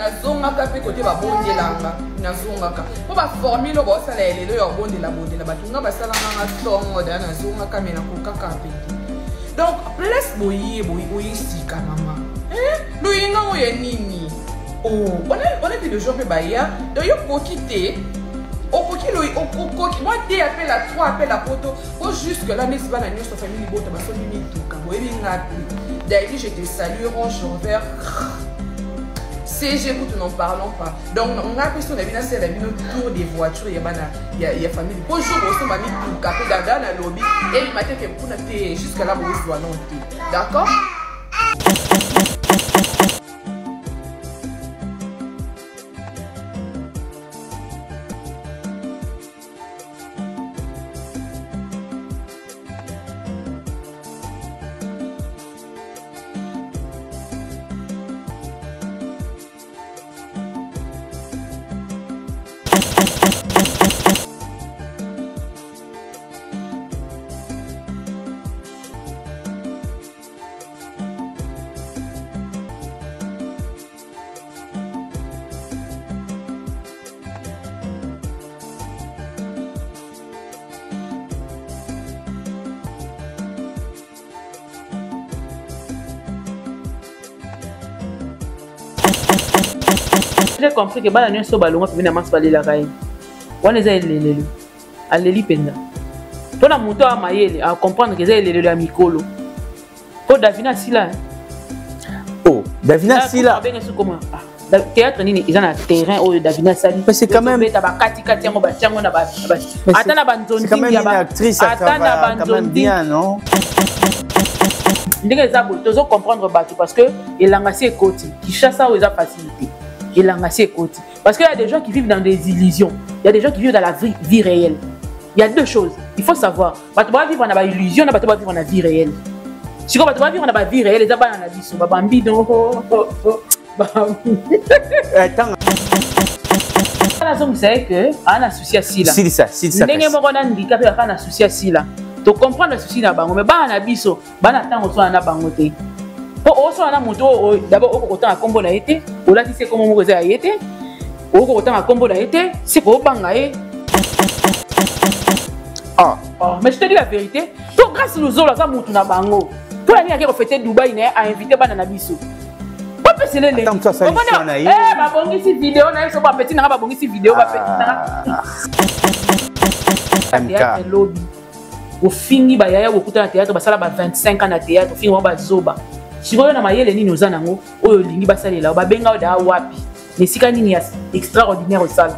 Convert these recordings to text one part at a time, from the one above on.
nazongaka pe côté babondelanga nazongaka po baformule oyo baosala elelo ya obondela batunga basalanga ntongo da nazongaka me nakokaka pe donc place boye sika mama loyinga oyo nini on est de gens pe baya donc yo koki te okoki moi te appelle à 3 appelle à poto au jusque là nesi bana nyonso famille bota basombi mituka boyebi ngapi d'ailleurs je te salue range envers CG écoute n'en parlons pas donc on a question de c'est la tour des voitures il y a famille bonjour aussi mami mituka pe dada na lobby et il m'a dit que kuna te jusque là bozo non te d'accord. J'ai compris que bana nyonso balonga pe na masi balela kai wana eza elelelo aleli penda pona moto a mayele a comprendre que eza elelelo ya mikolo po Davina Sila Davina Sila théâtre nini ils ont un terrain où Davina Sali c'est quand même kati yango batiango na ba atana banzondi c'est quand même une actrice atana banzondi bien non ndenge za bo tozo comprendre bato parce que elangasi ekoti qui chasse ça aux facilité elangasi ekoti parce qu'il y a des gens qui vivent dans des illusions, il y a des gens qui vivent dans la vie réelle. Il y a deux choses il faut savoir bato ba vivre dans ba illusion na bato ba vivre dans la vie réelle. Si bato ba vivre dans ba vie réelle eza ba na biso ba bambi donc attends vous savez que on a souci à Sila ndenge moko na ndika pe ka na souci à Sila to comprendre le souci na bango mais ba na biso ba na tango so na bango te po oso na moto d'abord oko na kombo na été olati se komo moko za été oko na kombo na été c'est pour banga e mais je te dis la vérité to grâce nous zo la za moto na bango to ani akero fêter Dubaï na a invité bana na biso c'est les ba bongisi vidéo na so ba petit na ba bongisi vidéo ba petit na lobby au fini ba yaya okuta na théâtre basala ba 25 ans na théâtre au fini ba zoba sikoyo na mayele nini oza nango oyo lingi basalela ba benga o da wapi mais sika nini extraordinaire au salle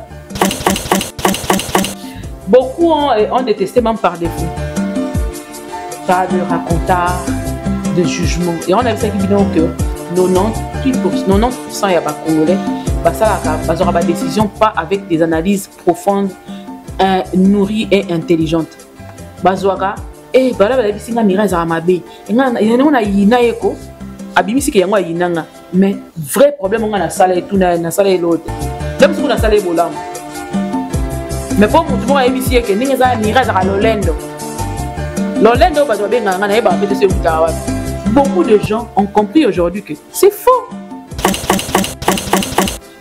beaucoup ont détesté même par défaut pas de racontard de jugement et on a vu ça qui dit que 90% ya ba congolais basalaka bazora ba décision pas avec des analyses profondes nourries et intelligentes bazwaka bala bala bisinga mira za mabe ngana yina eko abimisi ke yango yinanga mais vrai problème on na sala et tout na sala et l'autre même si on a sala bolam mais pour mutu mo ebisi ke ninga za mira za lolendo bazwa benga ngana eba pete se mutawa. Beaucoup de gens ont compris aujourd'hui que c'est faux.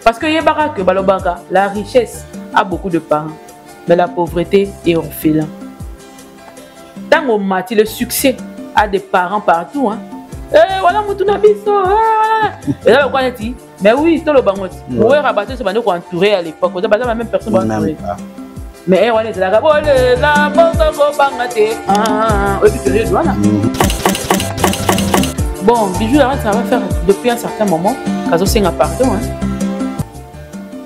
Parce que yebara que balobaka, la richesse a beaucoup de parents, mais la pauvreté est orphelin. Tant au mati, le succès a des parents partout. Hein. Voilà, moutouna biso. Et là, on dit, mais oui, tout le bangoti. Où est rabattu ce bando qu'on entourait à l'époque? On a la même personne entourée. Mais on est là, la bande bangate. Bon, Bijou, ça va faire depuis un certain moment. Kazo senga pardon.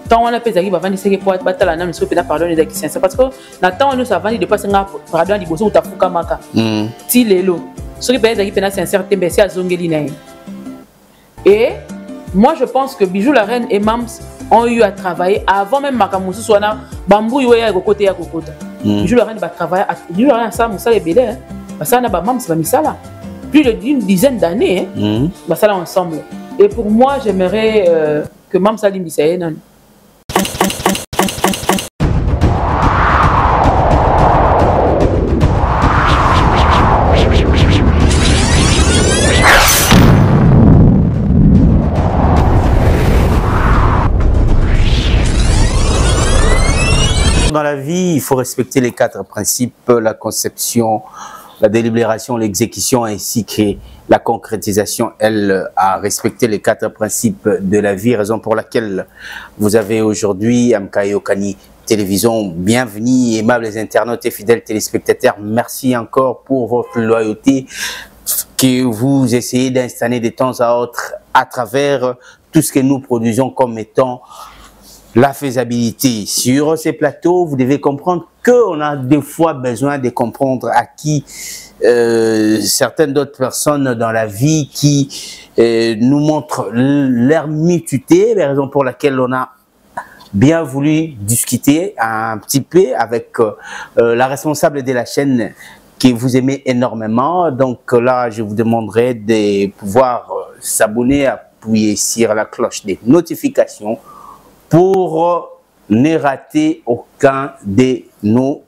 Tant on a fait ça, il va venir se pour battre la name, mais pardon les actions. C'est parce que Nathan nous ça va de passer un pardon di boso utafuka maka. Ti lelo. Ce qui peut être qui sincère tembesi à zongeli na. Et moi je pense que Bijou la reine et Mams ont eu à travailler avant même Makamusu soit bambou yoya côté ya kokota. Bijou la reine va travailler Bijou la reine ça musa les belé. Parce que na ba Mams va misala. Plus d'une dizaine d'années, bah ça là ensemble. Et pour moi, j'aimerais que Mam Salim Bissaye la vie, il faut respecter les 4 principes, la conception, la délibération, l'exécution ainsi que la concrétisation. Elle a respecté les 4 principes de la vie, raison pour laquelle vous avez aujourd'hui MK Yokani Télévision. Bienvenue, aimables internautes et fidèles téléspectateurs. Merci encore pour votre loyauté que vous essayez d'installer de temps à autre à travers tout ce que nous produisons comme étant la faisabilité. Sur ces plateaux, vous devez comprendre qu'on a des fois besoin de comprendre à qui certaines d'autres personnes dans la vie qui nous montrent leur mutuité, la raison pour laquelle on a bien voulu discuter un petit peu avec la responsable de la chaîne que vous aimez énormément. Donc là, je vous demanderai de pouvoir s'abonner, appuyer sur la cloche des notifications pour ne rater aucun de nos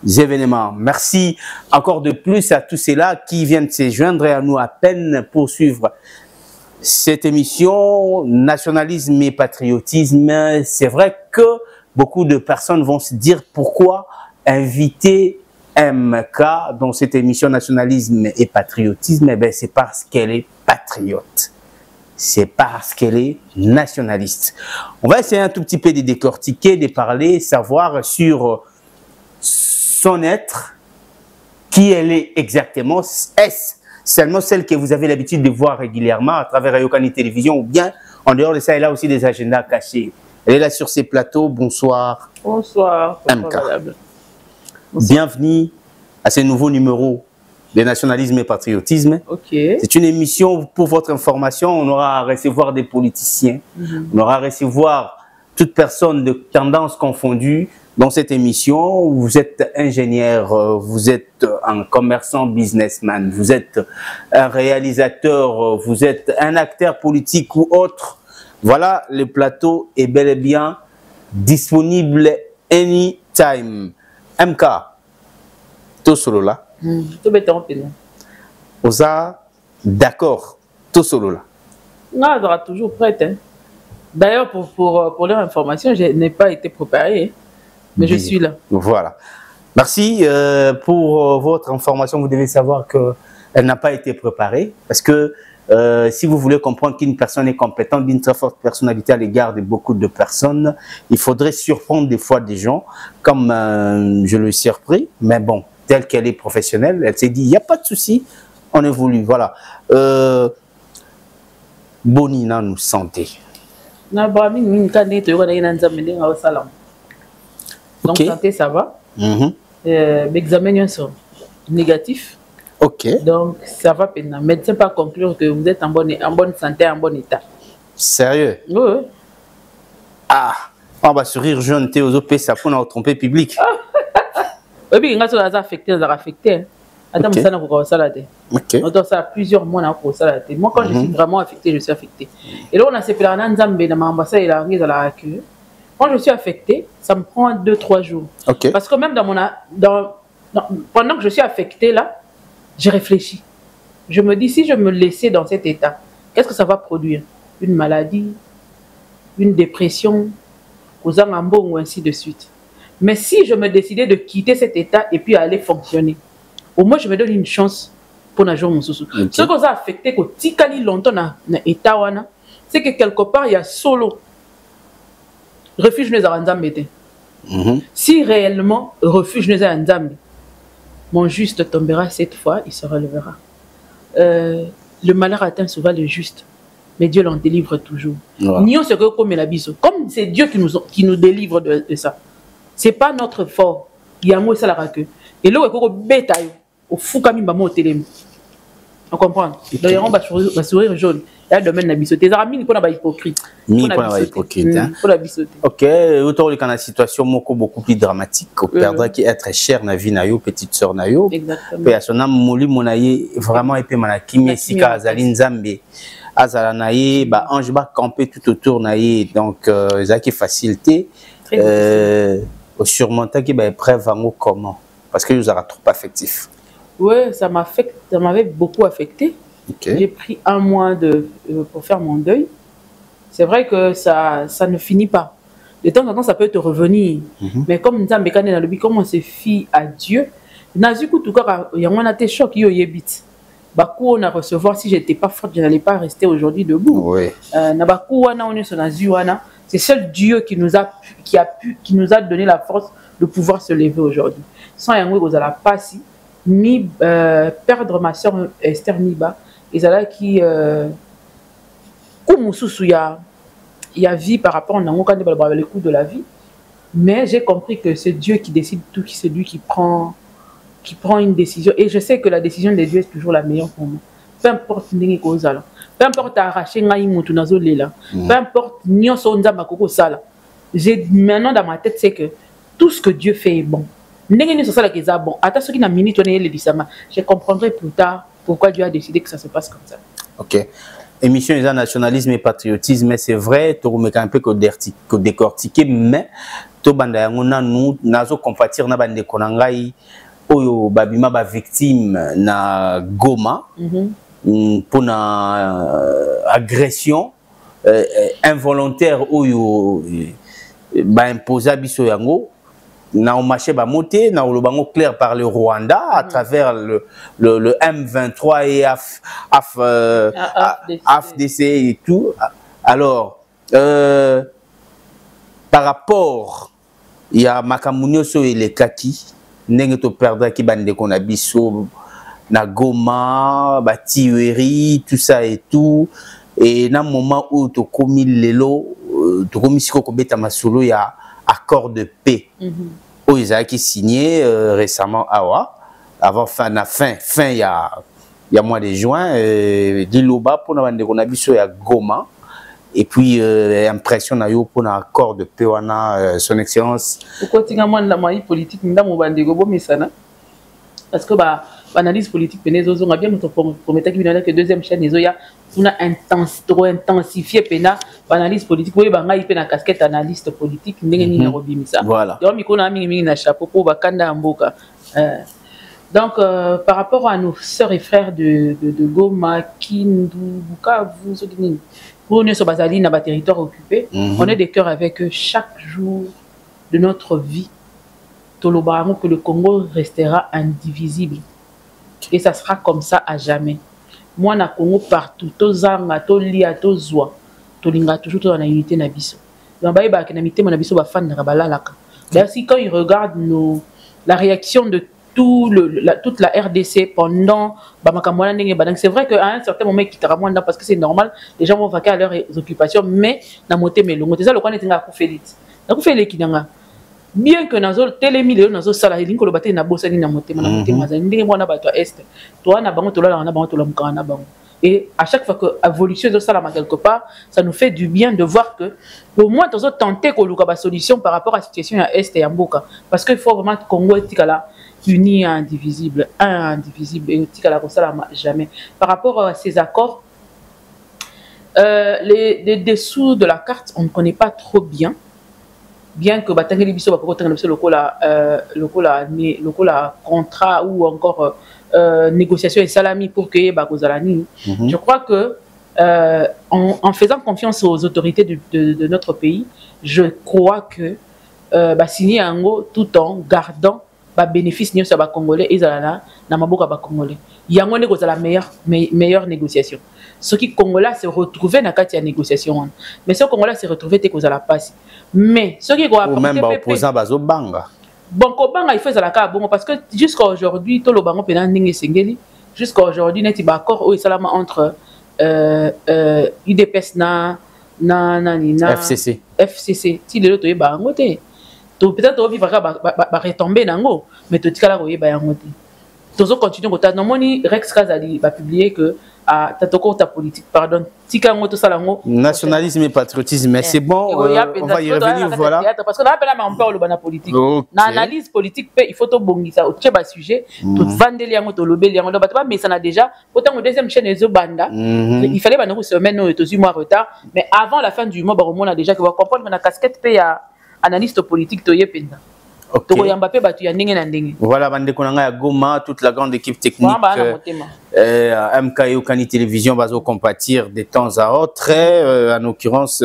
événements. Merci encore de plus à tous ceux-là qui viennent se joindre à nous à peine pour suivre cette émission Nationalisme et Patriotisme. C'est vrai que beaucoup de personnes vont se dire pourquoi inviter MK dans cette émission Nationalisme et Patriotisme. Eh bien, c'est parce qu'elle est patriote. C'est parce qu'elle est nationaliste. On va essayer un tout petit peu de décortiquer, de parler, savoir sur son être, qui elle est exactement. Est-ce seulement celle que vous avez l'habitude de voir régulièrement à travers Yokani Télévision, ou bien en dehors de ça, elle a aussi des agendas cachés. Elle est là sur ces plateaux. Bonsoir. Bonsoir. MK. Bienvenue à ce nouveau numéro de Nationalisme et Patriotisme. Okay. C'est une émission, pour votre information, on aura à recevoir des politiciens, on aura à recevoir toute personne de tendance confondue dans cette émission. Vous êtes ingénieur, vous êtes un commerçant businessman, vous êtes un réalisateur, vous êtes un acteur politique ou autre. Voilà, le plateau est bel et bien disponible anytime. MK, tout solo là. Tout béton, pénon. Osa, d'accord, tout solo là. Non, elle sera toujours prête. Hein. D'ailleurs, pour leur information, je n'ai pas été préparée, mais je suis là. Voilà. Merci pour votre information. Vous devez savoir qu'elle n'a pas été préparée parce que si vous voulez comprendre qu'une personne est compétente, d'une très forte personnalité à l'égard de beaucoup de personnes, il faudrait surprendre des fois des gens, comme je le suis surpris, mais bon, telle qu'elle est professionnelle, elle s'est dit, il n'y a pas de souci, on évolue, voilà. Bonina nous santé. Donc, santé, ça va. L'examen est négatif. Ok. Donc, ça va pénal. Médecin pas conclure que vous êtes en bonne santé, en bon état. Sérieux? Oui. Ah, on va sourire jeune, t'es aux OP, ça pour tromper public. Et puis, quand on a affecté, ça a affecté. Attends, ça n'a pas ça là. Ok. Donc, ça a plusieurs mois pour ça là. Moi, quand je suis vraiment affecté, je suis affecté. Et là, on a séparé un Nzambé dans ma ambassade et la Anglaise à la accueil. Quand je suis affecté, ça me prend 2-3 jours. Ok. Parce que même pendant que je suis affecté là, je réfléchis. Je me dis, si je me laissais dans cet état, qu'est-ce que ça va produire? Une maladie, une dépression, aux amambos ou ainsi de suite. Mais si je me décidais de quitter cet état et puis aller fonctionner, au moins je me donne une chance pour un jour mon sous. Ce qui a affecté que Tikali longtemps dans l'état, c'est que quelque part il y a solo refuge nous a Nzambé. Si réellement refuge nous a Nzambé, mon juste tombera cette fois, il se relèvera. Le malheur atteint souvent le juste, mais Dieu l'en délivre toujours. Comme c'est Dieu qui nous délivre de ça. Ce n'est pas notre fort. Il y a un mot, ça la raque. Et là, il y a un bétail. Au fou, comme il y a un télé. On comprend. D'ailleurs, on va sourire jaune. Il y a le domaine de bisoté. Les amis, ils sont hypocrites. Ils sont hypocrites. Ok, autour de la situation beaucoup plus dramatique. On perdra qui est très cher dans la vie, petite sœur Nayo. Exactement. Et à son âme, Moli Monaye, vraiment, et puis Manaki, Messika, Azaline Zambé. Azalanaye, Ange va camper tout autour Naye. Donc, ça qui facilité. Au surmontant qui est prêt vraiment comment? Parce que nous avons trop affectif. Oui, ça m'avait beaucoup affecté. Okay. J'ai pris 1 mois pour faire mon deuil. C'est vrai que ça ne finit pas. de temps en temps, ça peut te revenir. Mais comme nous avons dans le comme on se fie à Dieu, Nazuku, tout cas, il y a un tes choc, il y a bit. Bakou, on a recevoir, si j'étais pas forte, je n'allais pas rester aujourd'hui debout. Oui. Nabakou, on est sur Nazuana. C'est seul Dieu qui nous a donné la force de pouvoir se lever aujourd'hui. Sans Yango, vous allez pas si, ni perdre ma soeur Esther Niba, ils allaient qui, comme il y a vie par rapport à le coup de la vie. Mais j'ai compris que c'est Dieu qui décide tout, c'est lui qui prend une décision. Et je sais que la décision de Dieu est toujours la meilleure pour moi. Peu importe ce qu'on a. Peu importe arracher peu importe j'ai maintenant dans ma tête c'est que tout ce que Dieu fait est bon. Je comprendrai plus tard pourquoi Dieu a décidé que ça se passe comme ça. Ok. Émission is nationalisme et patriotisme, mais c'est vrai, tu remets un peu que décortiquer, mais tu banda nous nazo compatir na bande konangai oyo babima ba victime na Goma pour na agression involontaire oyo ba imposa biso yango na marché ba monté na olobango clair par le Rwanda à travers le M23 et AFDC et tout. Alors par rapport il y a makamunyo so et les kaki ndenge to perdre ki bande kona biso na Goma ba tiweri tout ça et tout et na moment où to komi lelo to komi siko ko beta masolo ya accord de paix où ils ont signé récemment avant fin il y a mois de juin Liloba pour na bande kona biso ya Goma. Et puis, impression na yo pour un accord de paix, son excellence. Pourquoi tu as une politique parce que l'analyse politique, on a bien que deuxième chaîne, on a trop intensifié l'analyse politique. Oui, on a une casquette analyste politique. Voilà. Donc, par rapport à nos sœurs et frères de Goma, Kindu, Bukavu, pour nous, sur Bazali, dans le territoire occupé, on est des cœurs avec eux chaque jour de notre vie. Tolobaramo que le Congo restera indivisible. Et ça sera comme ça à jamais. Moi, na Congo partout, Tozanga, Tolia, Tozoa, Tolinga, toujours dans la unité Nabiso. Donc, si quand ils regardent la réaction de toute la RDC pendant c'est vrai qu'à un certain moment parce que c'est normal, les gens vont vaquer à leurs occupations, mais na moté melongo c'est ça le coin est nga fait bien que nazo télémilio nazo sala linko lo baté na bosani na moté na moté mazani ndenge mwana bato est toi na bango tola na bango tola mukana bango. Et à chaque fois que évolution de ça quelque part, ça nous fait du bien de voir que au moins nous avons tenté qu'on ait une solution par rapport à la situation à Est et à Mboka. Parce qu'il faut vraiment que le Congo est uni, indivisible, indivisible, et jamais. Par rapport à ces accords, les dessous de la carte, on ne connaît pas trop bien. Bien que le contrat ou encore négociation et salami pour que je crois que en faisant confiance aux autorités de notre pays, je crois que signer un mot tout en gardant bénéfice sur les Congolais et na maboka ba Congolais. Il y a la meilleure négociation. Ce qui Congolais se retrouver dans la négociation. Mais ce Congolais se retrouver t'es cause à la passe. Mais ce qui ou même opposant bazo banga. Bon kobanga il faut ça la cas bon parce que jusqu'à aujourd'hui tout le bango pena ndenge sengeli jusqu'à aujourd'hui net ba accord ou salama entre UDPS na FCC ti le to yeba ngote to peut-être to vivre ba retomber nango mais to tikala ko yeba yangote tozo continuer ko ta non moni Rex Kazali va publier que à ta politique pardon tika ngoto salango nationalisme et patriotisme mais c'est bon on va y revenir voilà parce que là on parle de la politique na analyse politique il faut to bongisa au tcheba sujet to vandeli yango to lobeli yango ba mais ça na déjà autant au deuxième chaîne ezo banda il fallait ba no semaine no to 6 mois retard mais avant la fin du mois ba on a déjà que va comprendre na casquette pe ya analyste politique to yependa. Ok. Voilà, Bandekonanga Goma, toute la grande équipe technique. MK et Okani Télévision va compatir de temps à autre. En l'occurrence,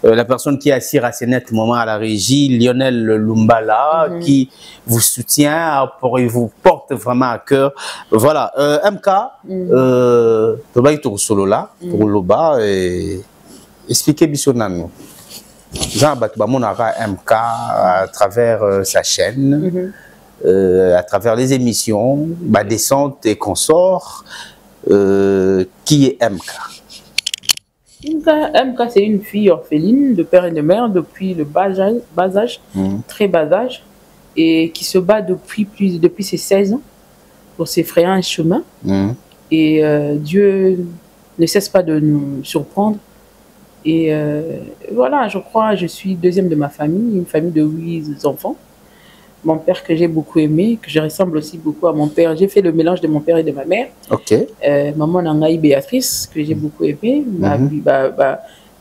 la personne qui est assise à ce net moment à la régie, Lionel Lumbala, qui vous soutient, vous porte vraiment à cœur. Voilà, MK, solo là, pour Loba, expliquez Bissonano. Jean Batoubamonara MK à travers sa chaîne. À travers les émissions, Descente et consorts, qui est MK? MK, c'est une fille orpheline de père et de mère depuis le bas âge, très bas âge, et qui se bat depuis ses 16 ans pour se frayer un chemin. Et Dieu ne cesse pas de nous surprendre. Et voilà, je crois, je suis deuxième de ma famille, une famille de 8 enfants. Mon père que j'ai beaucoup aimé, que je ressemble aussi beaucoup à mon père. J'ai fait le mélange de mon père et de ma mère. Ok. Maman Nangaï Béatrice, que j'ai beaucoup aimé.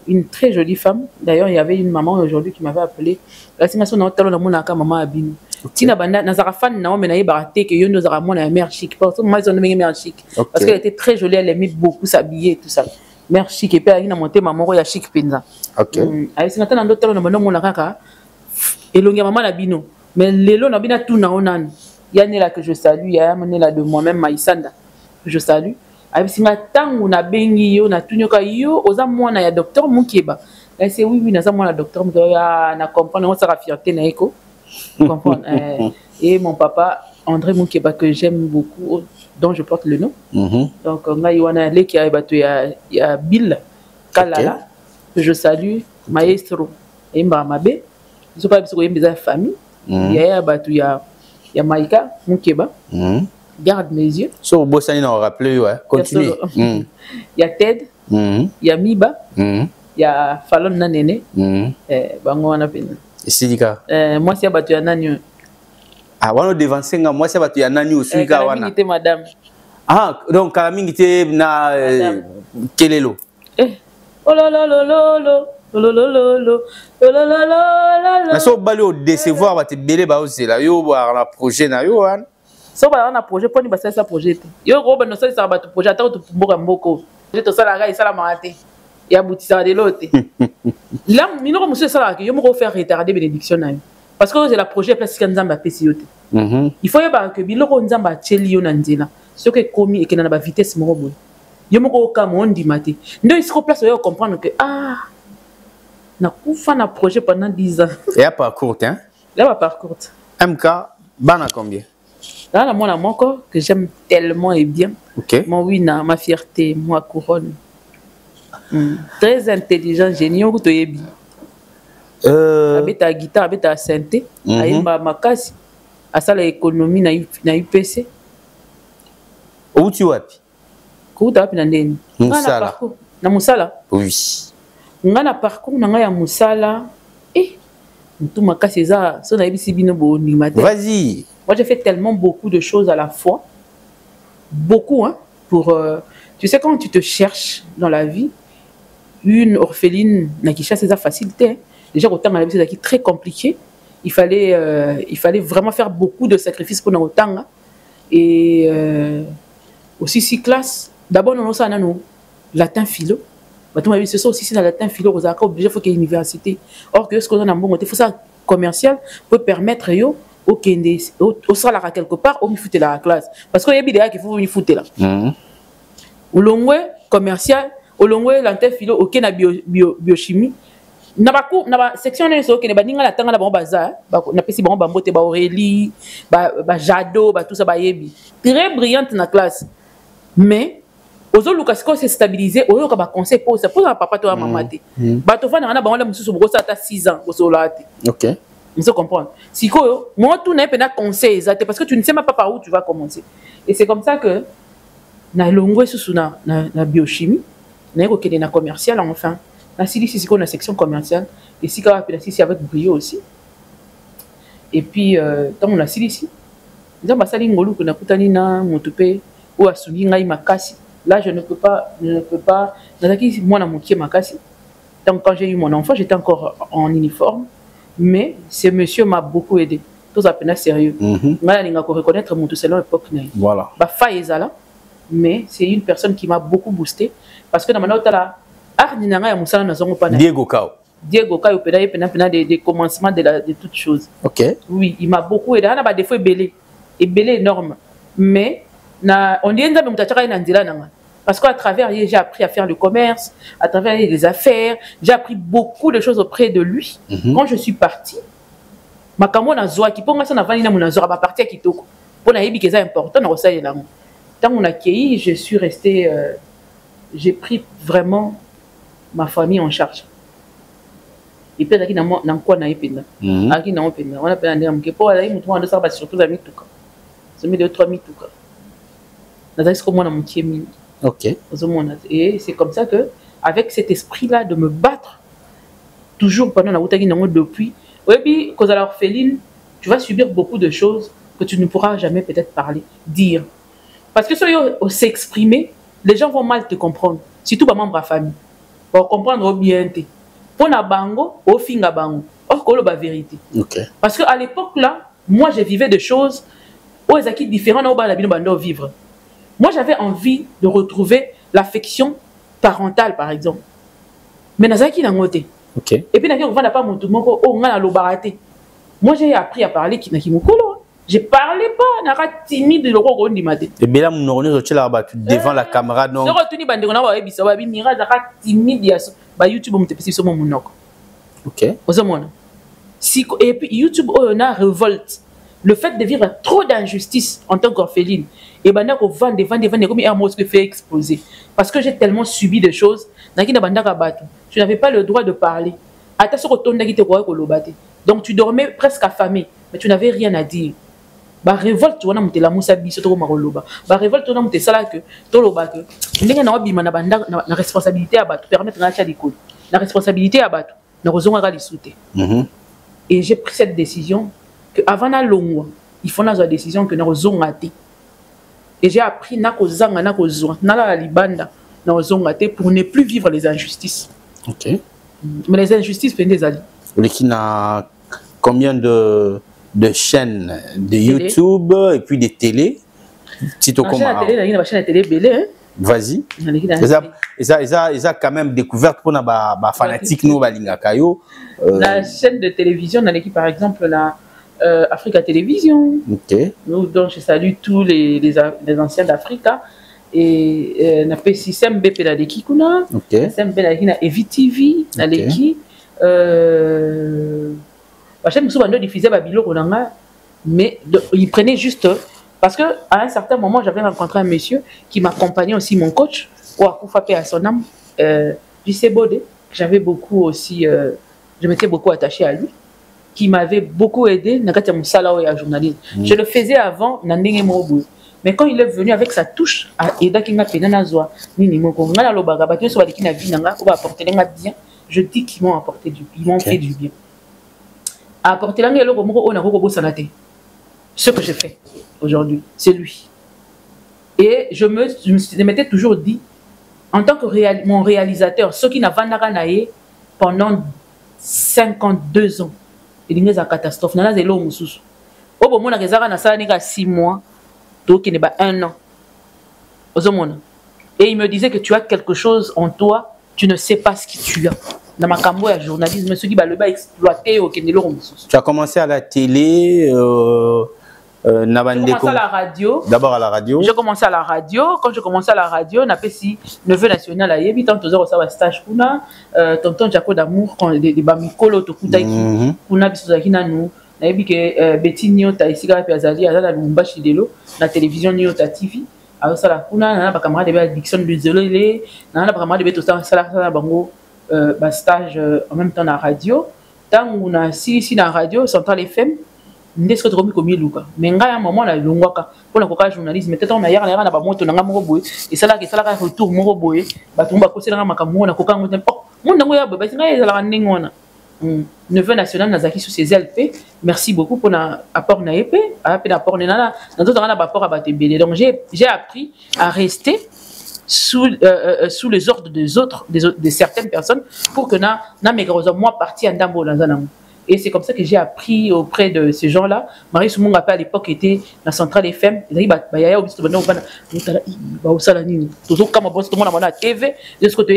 Une très jolie femme. D'ailleurs, il y avait une maman aujourd'hui qui m'avait appelé. La signation dans le maman Abin. Tina Banda, Nazarafan, Naom, et Naïbarate, que Yono Zaramon, la mère chic. Parce que moi, ils ont nommé mère chic. Parce qu'elle était très jolie, elle aimait beaucoup s'habiller et tout ça. Mère chic, et puis elle a monté maman, il y a chic pinza. Ok. Avec ce matin, dans l'hôtel, on a mon Nakaka. Et l'on y a maman Labino. Mais l'élo n'a pas tout naonan. Il y a là que je salue, il y a amené là de moi-même Maïsanda que je salue. Avec ce matin on a bengi on a tout nyoka yo, oza moi na ya docteur Moukeba. Elle c'est oui na za moi la docteur Moukeba na comprendre on sera fierté na eko. Comprendre et mon papa André Moukeba que j'aime beaucoup dont je porte le nom. Donc on a yoana le qui a battu ya Bill Kalala que je salue maestro et Mbamabe. Ils sont pas parce qu'ils ont des familles. Il y a Maïka Moukeba, garde mes yeux. Sur Bossani, on rappelé, ouais. Continue. Il y a Ted, il y a Miba, il y a Fallon Nanene. Sidika. Moi, c'est battu à Nanyo. Ah, on a devancé, moi, c'est battu à Nanyo. Kalamingité, madame. Ah, donc Kalamingité, na Kelelo. Oh là là là là là. Na so bali au décevoir ba te belé ba ozela yo ba na projet na yo an so ba na projet poni ba ça projet yo go ba no so ça ba to projet ta to mboka mboko to sala ga isala mate ya boutisa de l'autre là minoko monsieur sala yo mo faire retarder bénédiction na yo parce que c'est la projet place kanzamba pesi yote il faut ba que biloko nzamba tcheli yo na nzela ce que komi et que na ba vitesse mo boy yo mo ko ka mo ndima te ndo isiko place yo comprendre que na kufa na projet pendant 10 ans. Et à parcours, hein? Là, à parcours. MK, bana combien? Là, mon amour que j'aime tellement et bien. Ok. Mon oui, ma fierté, moi couronne. Très intelligent, génial, que tu es bien. Avec ta guitare, avec ta synthé, avec ma casse, à ça l'économie na UPC. Où tu es? Où tu es? Moussala. Na Moussala? Oui. Ngana parcours na ya Moussala tout ma casse ça so na bisi bino bo ni matin. Vas-y. Moi j'ai fait tellement beaucoup de choses à la fois. Beaucoup hein pour tu sais quand tu te cherches dans la vie une orpheline na qui cherche ses facilités. Déjà autant la vie c'est très compliqué. Il fallait vraiment faire beaucoup de sacrifices pour autant et aussi 6 classes. D'abord on a nous latin philo. C'est ça aussi, c'est dans la latin philo, vous avez obligé, il faut qu'il y ait une université. Or, que ce qu'on a un bon côté, il faut ça commercial pour permettre au salaire quelque part, au foutre la classe. Parce qu'il y a des idées qu'il faut foutre là. Au long commercial, au long latin philo, ok, na biochimie. Na section ne so ke ba ninga la tanga na ba bazar na pesi ba mbote ba Aurélie ba Jado ba tout ça ba yebi très brillante na classe mais ozo Lucas ko se stabiliser oyo ka ba conseil pour ça pour papa to maman te ba to fana na ba wala mususu bo ça ta 6 ans ozo lati OK vous comprenez si ko moi tout n'est pas conseil exact parce que tu ne sais même pas par où tu vas commencer et c'est comme ça que na longwe susu na biochimie na ko kede na commercial enfin na silici c'est qu'on a section commerciale et si ka la silici avec brio aussi et puis tant on a silici nza ba sali ngolu ko na kutani na motupe ou asuni ngai makasi. Là, je ne peux pas. Moi, dans mon pied, ma casse. Donc, quand j'ai eu mon enfant, j'étais encore en uniforme. Mais ce monsieur m'a beaucoup aidé. tous appelés sérieux. Mal n'a reconnaître mon tout selon l'époque. Voilà. Bah Faïzala, mais c'est une personne qui m'a beaucoup boosté parce que dans ma note là, Ardinanga ya Moussala n'a pas. Diego Kao. Diego Kao pena des commencements de toutes choses. Ok. Oui, il m'a beaucoup aidé. On a pas des fois belé énorme, mais on dit que on parce qu'à travers j'ai appris à faire le commerce, à travers les affaires, j'ai appris beaucoup de choses auprès de lui. Quand je suis partie, ma camo na zoa qui pour moi ça n'a pas ni na zoa ba partir kitoko. Pour na yebi que c'est important na ça là. Tant on a accueilli, je suis restée j'ai pris vraiment ma famille en charge. Et puis là na quoi na ependa. Aki na openda. On a pas ndem que pour aller mutu ndo ça ba surtout za mituka. C'est 2-3 mituka. Na ça comme moi na moitié mine. Ok. Et c'est comme ça que, avec cet esprit-là de me battre, toujours pendant la route depuis, et puis, quand à l'orpheline, tu vas subir beaucoup de choses que tu ne pourras jamais peut-être parler, dire. Parce que si on s'exprimer, les gens vont mal te comprendre, surtout les membres de la famille. Pour comprendre bien. Pour la bango, au fin de bango, or que la vérité. Ok. Parce qu'à l'époque là, moi je vivais des choses où ils étaient différents, où ils vivre. Moi, j'avais envie de retrouver l'affection parentale, par exemple. Mais Nazaki n'a ngoté. Ok. Et puis, on va pas mon tout le monde, on a l'obaraté. Moi, j'ai appris à parler qui n'a qui m'oukolo. Je parlais pas, n'a timide de l'euro qu'on dit maté. Et bien là, mon orné, tu l'as battu devant la caméra, non? Je retenu bande, on a wabi ça, wabi mira, n'a timide, bah YouTube, on te pèse sur mon monok. Ok. Et puis, YouTube, on a révolte. Le fait de vivre trop d'injustice en tant qu'orpheline, et ben là, vendre, comme un mot qui fait exploser. Parce que j'ai tellement subi de choses, tu n'avais pas le droit de parler. Donc tu dormais presque affamé, mais tu n'avais rien à dire. Bah révolte, tu vois, on la moussa biso to maroloba. Bah révolte, on a ça que toloba que. Ndenge na obi mana banda na responsabilité à battre, permettre na l'école. La responsabilité à battre, na raison à lisouté. Et j'ai pris cette décision que avant la longue, il faut la décision que na raison à té. Et j'ai appris na kozanga na kozwa na la libanda na raison à té pour ne plus vivre les injustices. Ok. Mais les injustices viennent des alliés. Le qui n'a combien de chaînes de YouTube et puis des télé. La chaîne de télé belé. Vas-y. Ils ont quand même découvert pour les fanatiques nous balingakayo. La chaîne de télévision dans l'équipe par exemple la Africa Télévision. OK. Donc je salue tous les anciens d'Africa et na pe système BP la l'équipe kuna. OK. Système BP la Evi TV na l'équipe la chaîne souvent diffusait Babilo Ronanga mais il prenait juste parce que à un certain moment j'avais rencontré un monsieur qui m'accompagnait aussi mon coach ou à Koufa à son âme JC Bodé que j'avais beaucoup aussi je m'étais beaucoup attaché à lui qui m'avait beaucoup aidé dans mon salaire et à journalisme. Je le faisais avant nandenge mobu mais quand il est venu avec sa touche à Eda Kinga Penana Zoa nini moko ngala lobaga ba so baliki na vie nanga ou apporter nga bien je dis qu'ils m'ont apporté du bien ils m'ont fait du bien apporter la ngelo moko on a ko sanate ce que je fais aujourd'hui c'est lui et je m'étais toujours dit en tant que mon réalisateur ce qui n'a vandaka naé pendant 52 ans il y a une catastrophe nana zelo mususu obo mona kezaka na sala nika 6 mois donc il n'est pas 1 an et il me disait que tu as quelque chose en toi tu ne sais pas ce que tu as dans ma cambo ya journalisme ceux qui va le bas exploiter au Kenelo mususu. Tu as commencé à la télé j'ai commencé à la radio. D'abord à la radio. J'ai commencé à la radio. Quand j'ai commencé à la radio, on a fait si neveu national à Yebi, tant que ça stage kuna, tonton Jaco d'amour quand des bamikolo to kutaiki, kuna bisuzaki na nous. Na yebi que Betty Nyota ici ga piazali ala la lumbashi delo, la télévision Nyota TV. Alors ça la kuna na ba camarade de Dixon Luzolele, na ba camarade de to ça la bango stage en même temps na radio. Tant on a si na radio Central FM. Ndé ce que tu as commis Luka mais nga ya moment la longwaka pour la coca journalisme peut-être on a hier na ba moto nga moko boy et ça là retour moko boy ba tumba ko sela makambo na coca ngote oh mon nango ya ba singa ya la ndengona neveu national nazaki sous ses LP merci beaucoup pour na apport na EP appel apport na d'autres na ba apport à batebele donc j'ai appris à rester sous les ordres des autres de certaines personnes pour que na mes gros moi parti en dambo dans un Et c'est comme ça que j'ai appris auprès de ces gens-là. Marie Soumonga à l'époque était la centrale FM. Il a dit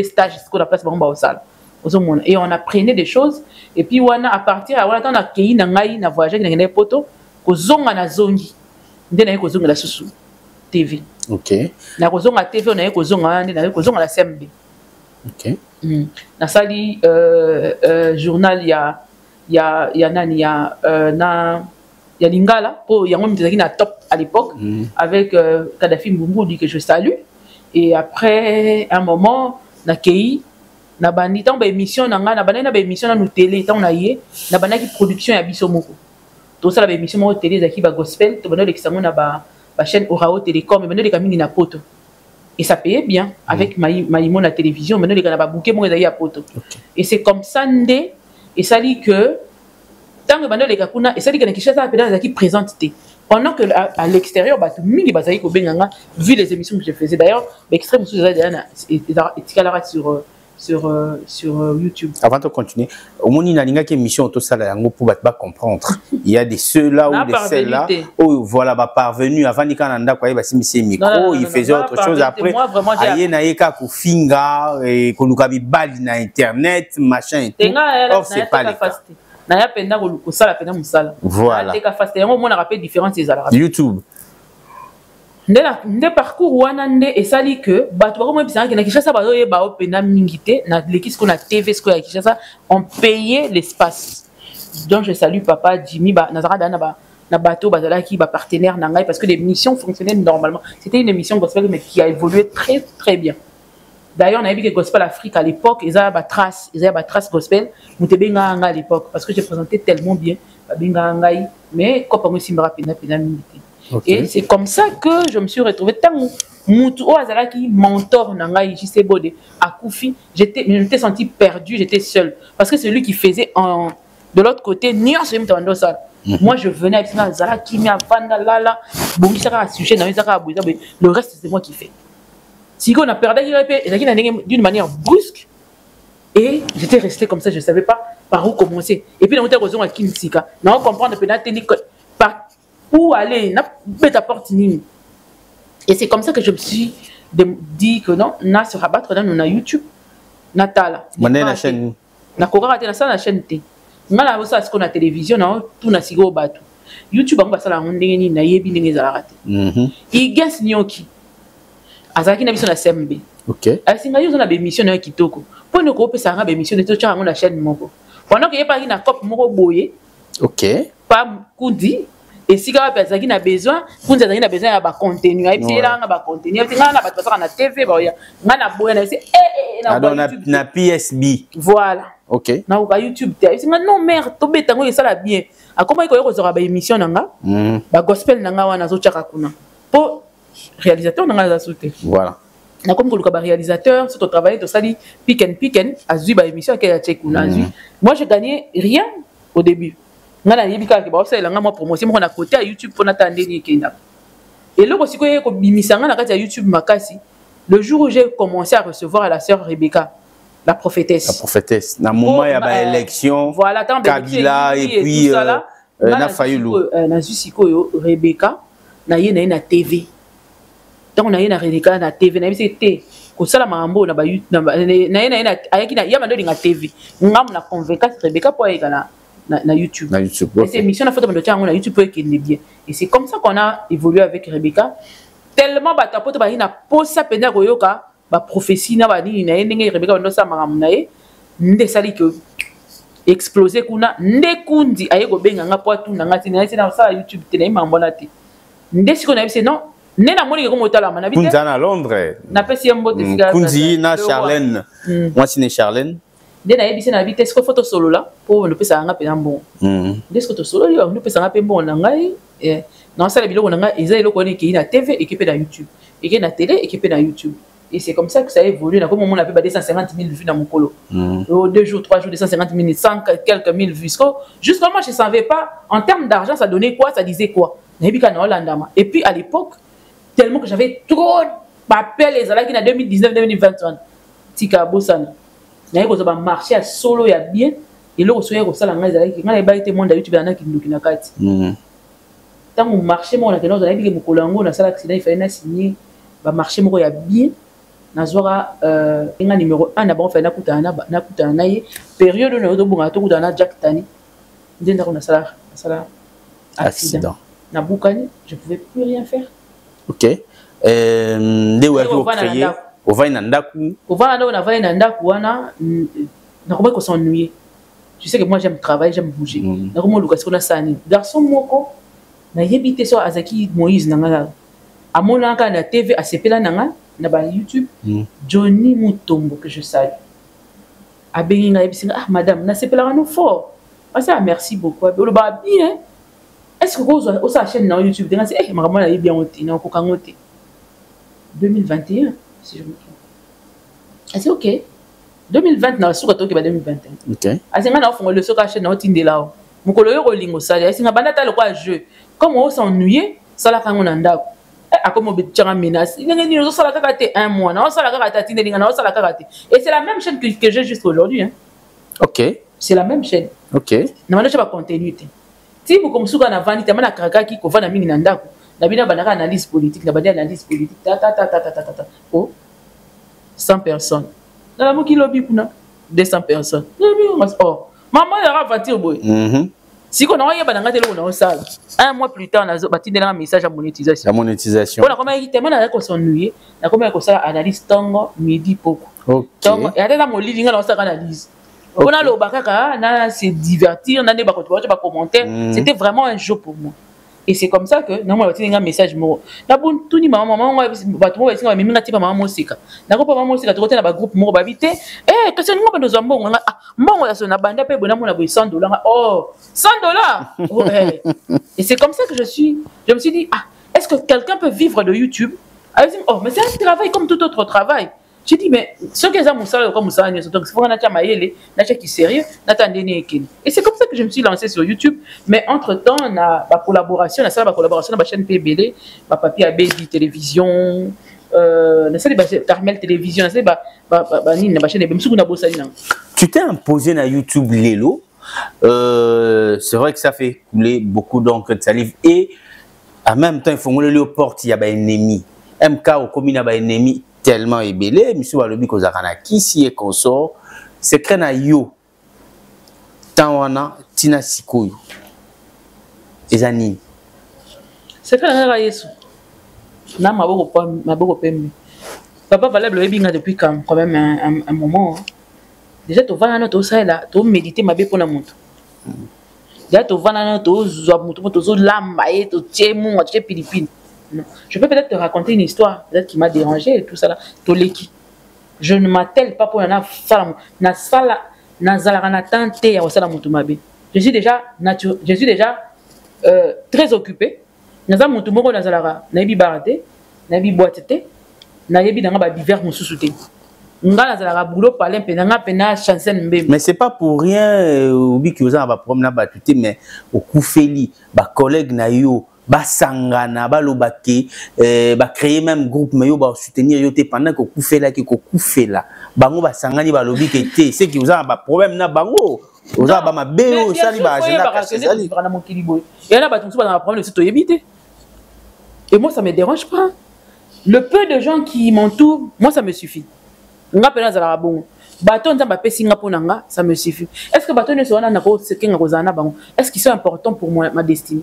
stage, et on apprenait des choses. Et puis à partir on a accueilli na voyagé dans les poteaux kozonga na zongi ndena yeko zonga la susu TV. OK. Na kozonga TV on a kozonga ndena kozonga la CMB. OK. Na sali journal ya nani ya Lingala pour yango mtezaki na top à l'époque avec Kadhafi Mbumbu que je salue. Et après un moment na kei na bandi tant ba émission na nga na bana na ba émission na nous télé tant na yé na bana ki production ya biso moko. Tout ça la émission mo télé zaki ba gospel to bana le kisango na ba chaîne Orao Télécom et bana le kamingi na poto. Et ça payait bien avec Maïmon la télévision, maintenant les gars n'ont bouqué mon à poto. Et c'est comme ça ndé et ça dit que tant que maintenant les gars et ça dit que les Kinshasa a qui présenté pendant que à l'extérieur bah tout mini basaï ko benganga vu les émissions que je faisais d'ailleurs l'extrême sous sur YouTube. Avant de continuer, au moins il y a une émission tout ça là pour pas comprendre. Il y a des ceux-là ou des celles-là où voilà bah parvenu avant il cananda quoi il va s'immiscer micro, il faisait autre chose après. Aïe na yeka ko finga et ko lukabi bali na internet machin et tout. Or c'est pas le cas. Na ya penda ko sala penda musala. Voilà. Teka fast et on a rappelé différence des ala. YouTube. Nde parcours wana nde esali que bato bako mobisanga na Kinshasa bazo yeba opena mingité na l'équipe qu'on a TV ce qu'on a Kinshasa on payait l'espace. Donc je salue papa Jimmy ba nazara dana ba na bateau bazala qui ba partenaire nangai parce que l'émission fonctionnait normalement. C'était une émission gospel mais qui a évolué très très bien. D'ailleurs on avait vu que Gospel Afrique à l'époque ils avaient ba trace gospel mutebenga nga à l'époque parce que je présentais tellement bien ba benga ngai mais ko pango simbara pena mingité. Okay. Et c'est comme ça que je me suis retrouvée tant Moutou Azalaki mentor Nangaï JC Bodé à Koufi, je m'étais sentie perdue, j'étais seule parce que c'est lui qui faisait de l'autre côté moi je venais avec Azalaki mi avanda lala bon ça sujet le reste c'est moi qui fais. Si on a perdu d'une manière brusque et j'étais restée comme ça, je savais pas par où commencer. Et puis on était raison à Kinsika, on comprendre par où aller, n'a pas porte ni. Et c'est comme ça que je me suis dit que non, na se rabattre dans nos YouTube, Natala. La chaîne. Na kokara na la chaîne T. Ngala bosa ce qu'on a télévision na tout na sigo batu. YouTube on va ça la ndenge ni na yebi ndenge za raté. I guess nyoki. Azaki na biso na CMB. OK. Asinga yo na be mission na kitoko. Pour ne ko pesa nga be mission to cha na chaîne moko. Pendant que y pas na cop moko boye. OK. Pas kudi. Et si vous avez besoin, vous avez besoin de contenu. Et puis, vous avez contenu. Et puis, vous avez besoin de TV. Vous avez besoin de PSB. Voilà. OK. Vous avez YouTube. Non, merde, vous avez besoin de bien. Comment vous avez une émission? Gospel. Pour réalisateur, voilà. Comme vous avez réalisateur, si vous travaillez, vous avez pick and azu ba émission moi j'ai gagné rien au début. Ngana yebika ke ba osala nga mo promotion mo na côté à YouTube pour n'attendre ni kenda. Et là aussi ko bimisanga na kati ya YouTube makasi. Le jour où j'ai commencé à recevoir la sœur Rebecca, la prophétesse. La prophétesse. Na moment il y a ba élection. Voilà, tant Kabila et puis na Fayulu. Na Zusiko Rebecca na ye na TV. Donc na ye na Rebecca na TV na c'était ko sala mambo na ba YouTube na ye na ayaki na ya mandoli na TV. Ngam na convaincre Rebecca pour aller na YouTube. Okay. Cette émission na photo de YouTube pour qu'elle est bien. Et c'est comme ça qu'on a évolué avec Rebecca. Tellement batapoto ba ina posa penda koyoka ba prophétie na ba ni na ndenge Rebecca ndo sa maramnae nde sali que exploser kuna nde kundi ayego benga nga poatu na ngati na na sa YouTube tena mambona te. Nde siko na bise non ne na moni ko motala mana bite. Kunza na Londres. Na pesi mbo de siga. Kunzi na Charlène. Moi c'est né Charlène. Dès na yebisi na bite est-ce que photo solo là pour le pesa nga pena bon. Dès que photo solo yo le pesa nga pe bon na ngai et non ça les biloko na ngai eza eloko ni ki na TV équipé na YouTube et qui na télé équipé na YouTube et c'est comme ça que ça a évolué na comme on a fait 250 000 vues dans mon colo. 2 jours 3 jours 250 000 100 quelques mille vues jusqu'à moi je savais pas en termes d'argent ça donnait quoi ça disait quoi na yebika na Hollanda et puis à l'époque tellement que j'avais trop d'appels les ala qui na 2019 2021 tika bosana. Il y a un marché à solo, il y a bien. et là aussi ko sala ngai zalaki ngai ba été monde YouTube na kinduki na kati tant mon marché mon na keno zalaki ke mokolango na sala accident il fallait na signer ba marché moko ya bien na zora nga numéro 1 na bon fait na kutana na ye période na do bonga to kutana Jack Tani ndenda ko na sala accident na bukani je pouvais plus rien faire. OK nde wa ko créer au va na ndaku au va na va na ndaku wana na ko ko s'ennuyer. Tu sais que moi j'aime travailler, j'aime bouger. Na ko mo luka siko na sani garçon moko na yebité so azaki Moïse nanga amona ka na TV asepela nanga na ba YouTube Johnny Mutombo que je salue abengi nga yebisinga ah madame na sepela no fort ah merci beaucoup le ba bien est-ce que vous au sa chaîne na YouTube denga eh makamona na yebi yango te na ko kango te 2021 si je me trompe ah c'est OK 2020 na suka toke ba 2021 OK asenga na fongo le soka chaîne na otindela o mukolo yo kolingo sali asenga banda ta le quoi jeu comme on s'ennuyer sala kango na ndako comme on menace il y a ça un mois non ça et c'est la même chaîne que j'ai juste aujourd'hui hein. OK c'est la même chaîne. OK na pas continuité si vous comme souka na vani tellement na kaka ki ko vana mingi na ndako na bina banaka analyse politique na bana analyse politique ta oh 100 personnes na la moki lobby kuna 200 personnes oh maman ya vati boy si on a un mois plus tard, on a un message à monétisation. La monétisation. On a comment il tellement qu'on s'ennuie, on a comment ça analyse tango midi beaucoup. OK. Donc il y a des mon livre on ça analyse. On a le bakaka, na se divertir, na ne ba commenter, c'était vraiment un jeu pour moi. Et c'est comme ça que non moi un message mo. Na bon tout ni maman ba to ba singa mimi ngati ba maman mosika. Na ko maman mosika to na ba groupe mo ba vite. Eh que c'est ngo ba ndozo mbongo nga mbongo ya sona banda pe bona mona bo $100. Oh, $100. Oh, hey. Et c'est comme ça que je me suis dit ah, est-ce que quelqu'un peut vivre de YouTube? Elle dit oh, mais c'est un travail comme tout autre travail. J'ai dit mais ce que ça moussa comme ça donc il faut qu'on a maïele na qui sérieux n'attendez ekene. Et c'est comme ça que je me suis lancé sur YouTube, mais entre-temps on a la collaboration, on a la collaboration dans la chaîne PBL, ma papier Abedi télévision na ça les Carmel télévision, na ça ba ni na chaîne même na bossa ni. Tu t'es imposé na YouTube Lelo. C'est vrai que ça fait couler beaucoup d'encre de salive et en même temps il faut que le porte il y a ba ennemi. MK au commune ba ennemi tellement ébélé, monsieur Walobi Kozakana, qui s'y est consort, c'est que na yo, Tawana, Tina Sikoyo, Ezani. C'est que na Yesu, na ma beaucoup pembe. Papa valable ebinga depuis quand même un moment. Déjà tu vas na to ça là, tu méditer ma bé pour la montre. Déjà tu vas na to zo montre to zo lamba et to tiemu, tu Philippines. Non. Je peux peut-être te raconter une histoire peut-être qui m'a dérangé et tout ça là. Toleki. Je ne m'attelle pas pour na sala na sala na zalarana tante ya sala mutumabe. Je suis déjà très occupé. Naza mutumoko na zalara na bi barate, na bi boitete, na yebi na ba divers mususu te. Nga na zalara boulot parler pe na pena chanson mbé. Mais c'est pas pour rien obi ki oza ba problème na batuté mais au koufeli ba collègue na yo ba sangana ba lobake ba créer même groupe mais yo ba soutenir yo te pendant que koufela ki ko koufela bango ba sangani ba lobike te c'est ki oza ba problème na bango oza ba mabeo sali ba agenda sali na mokili boy et là ba tout ba problème c'est to yebité. Et moi ça me dérange pas. Le peu de gens qui m'entourent, moi ça me suffit. Nga pena za la bon. Baton nzamba pe singa ponanga, ça me suffit. Est-ce que baton ne sona na ko sekenga kozana bango? Est-ce qu'ils sont importants pour moi ma destinée?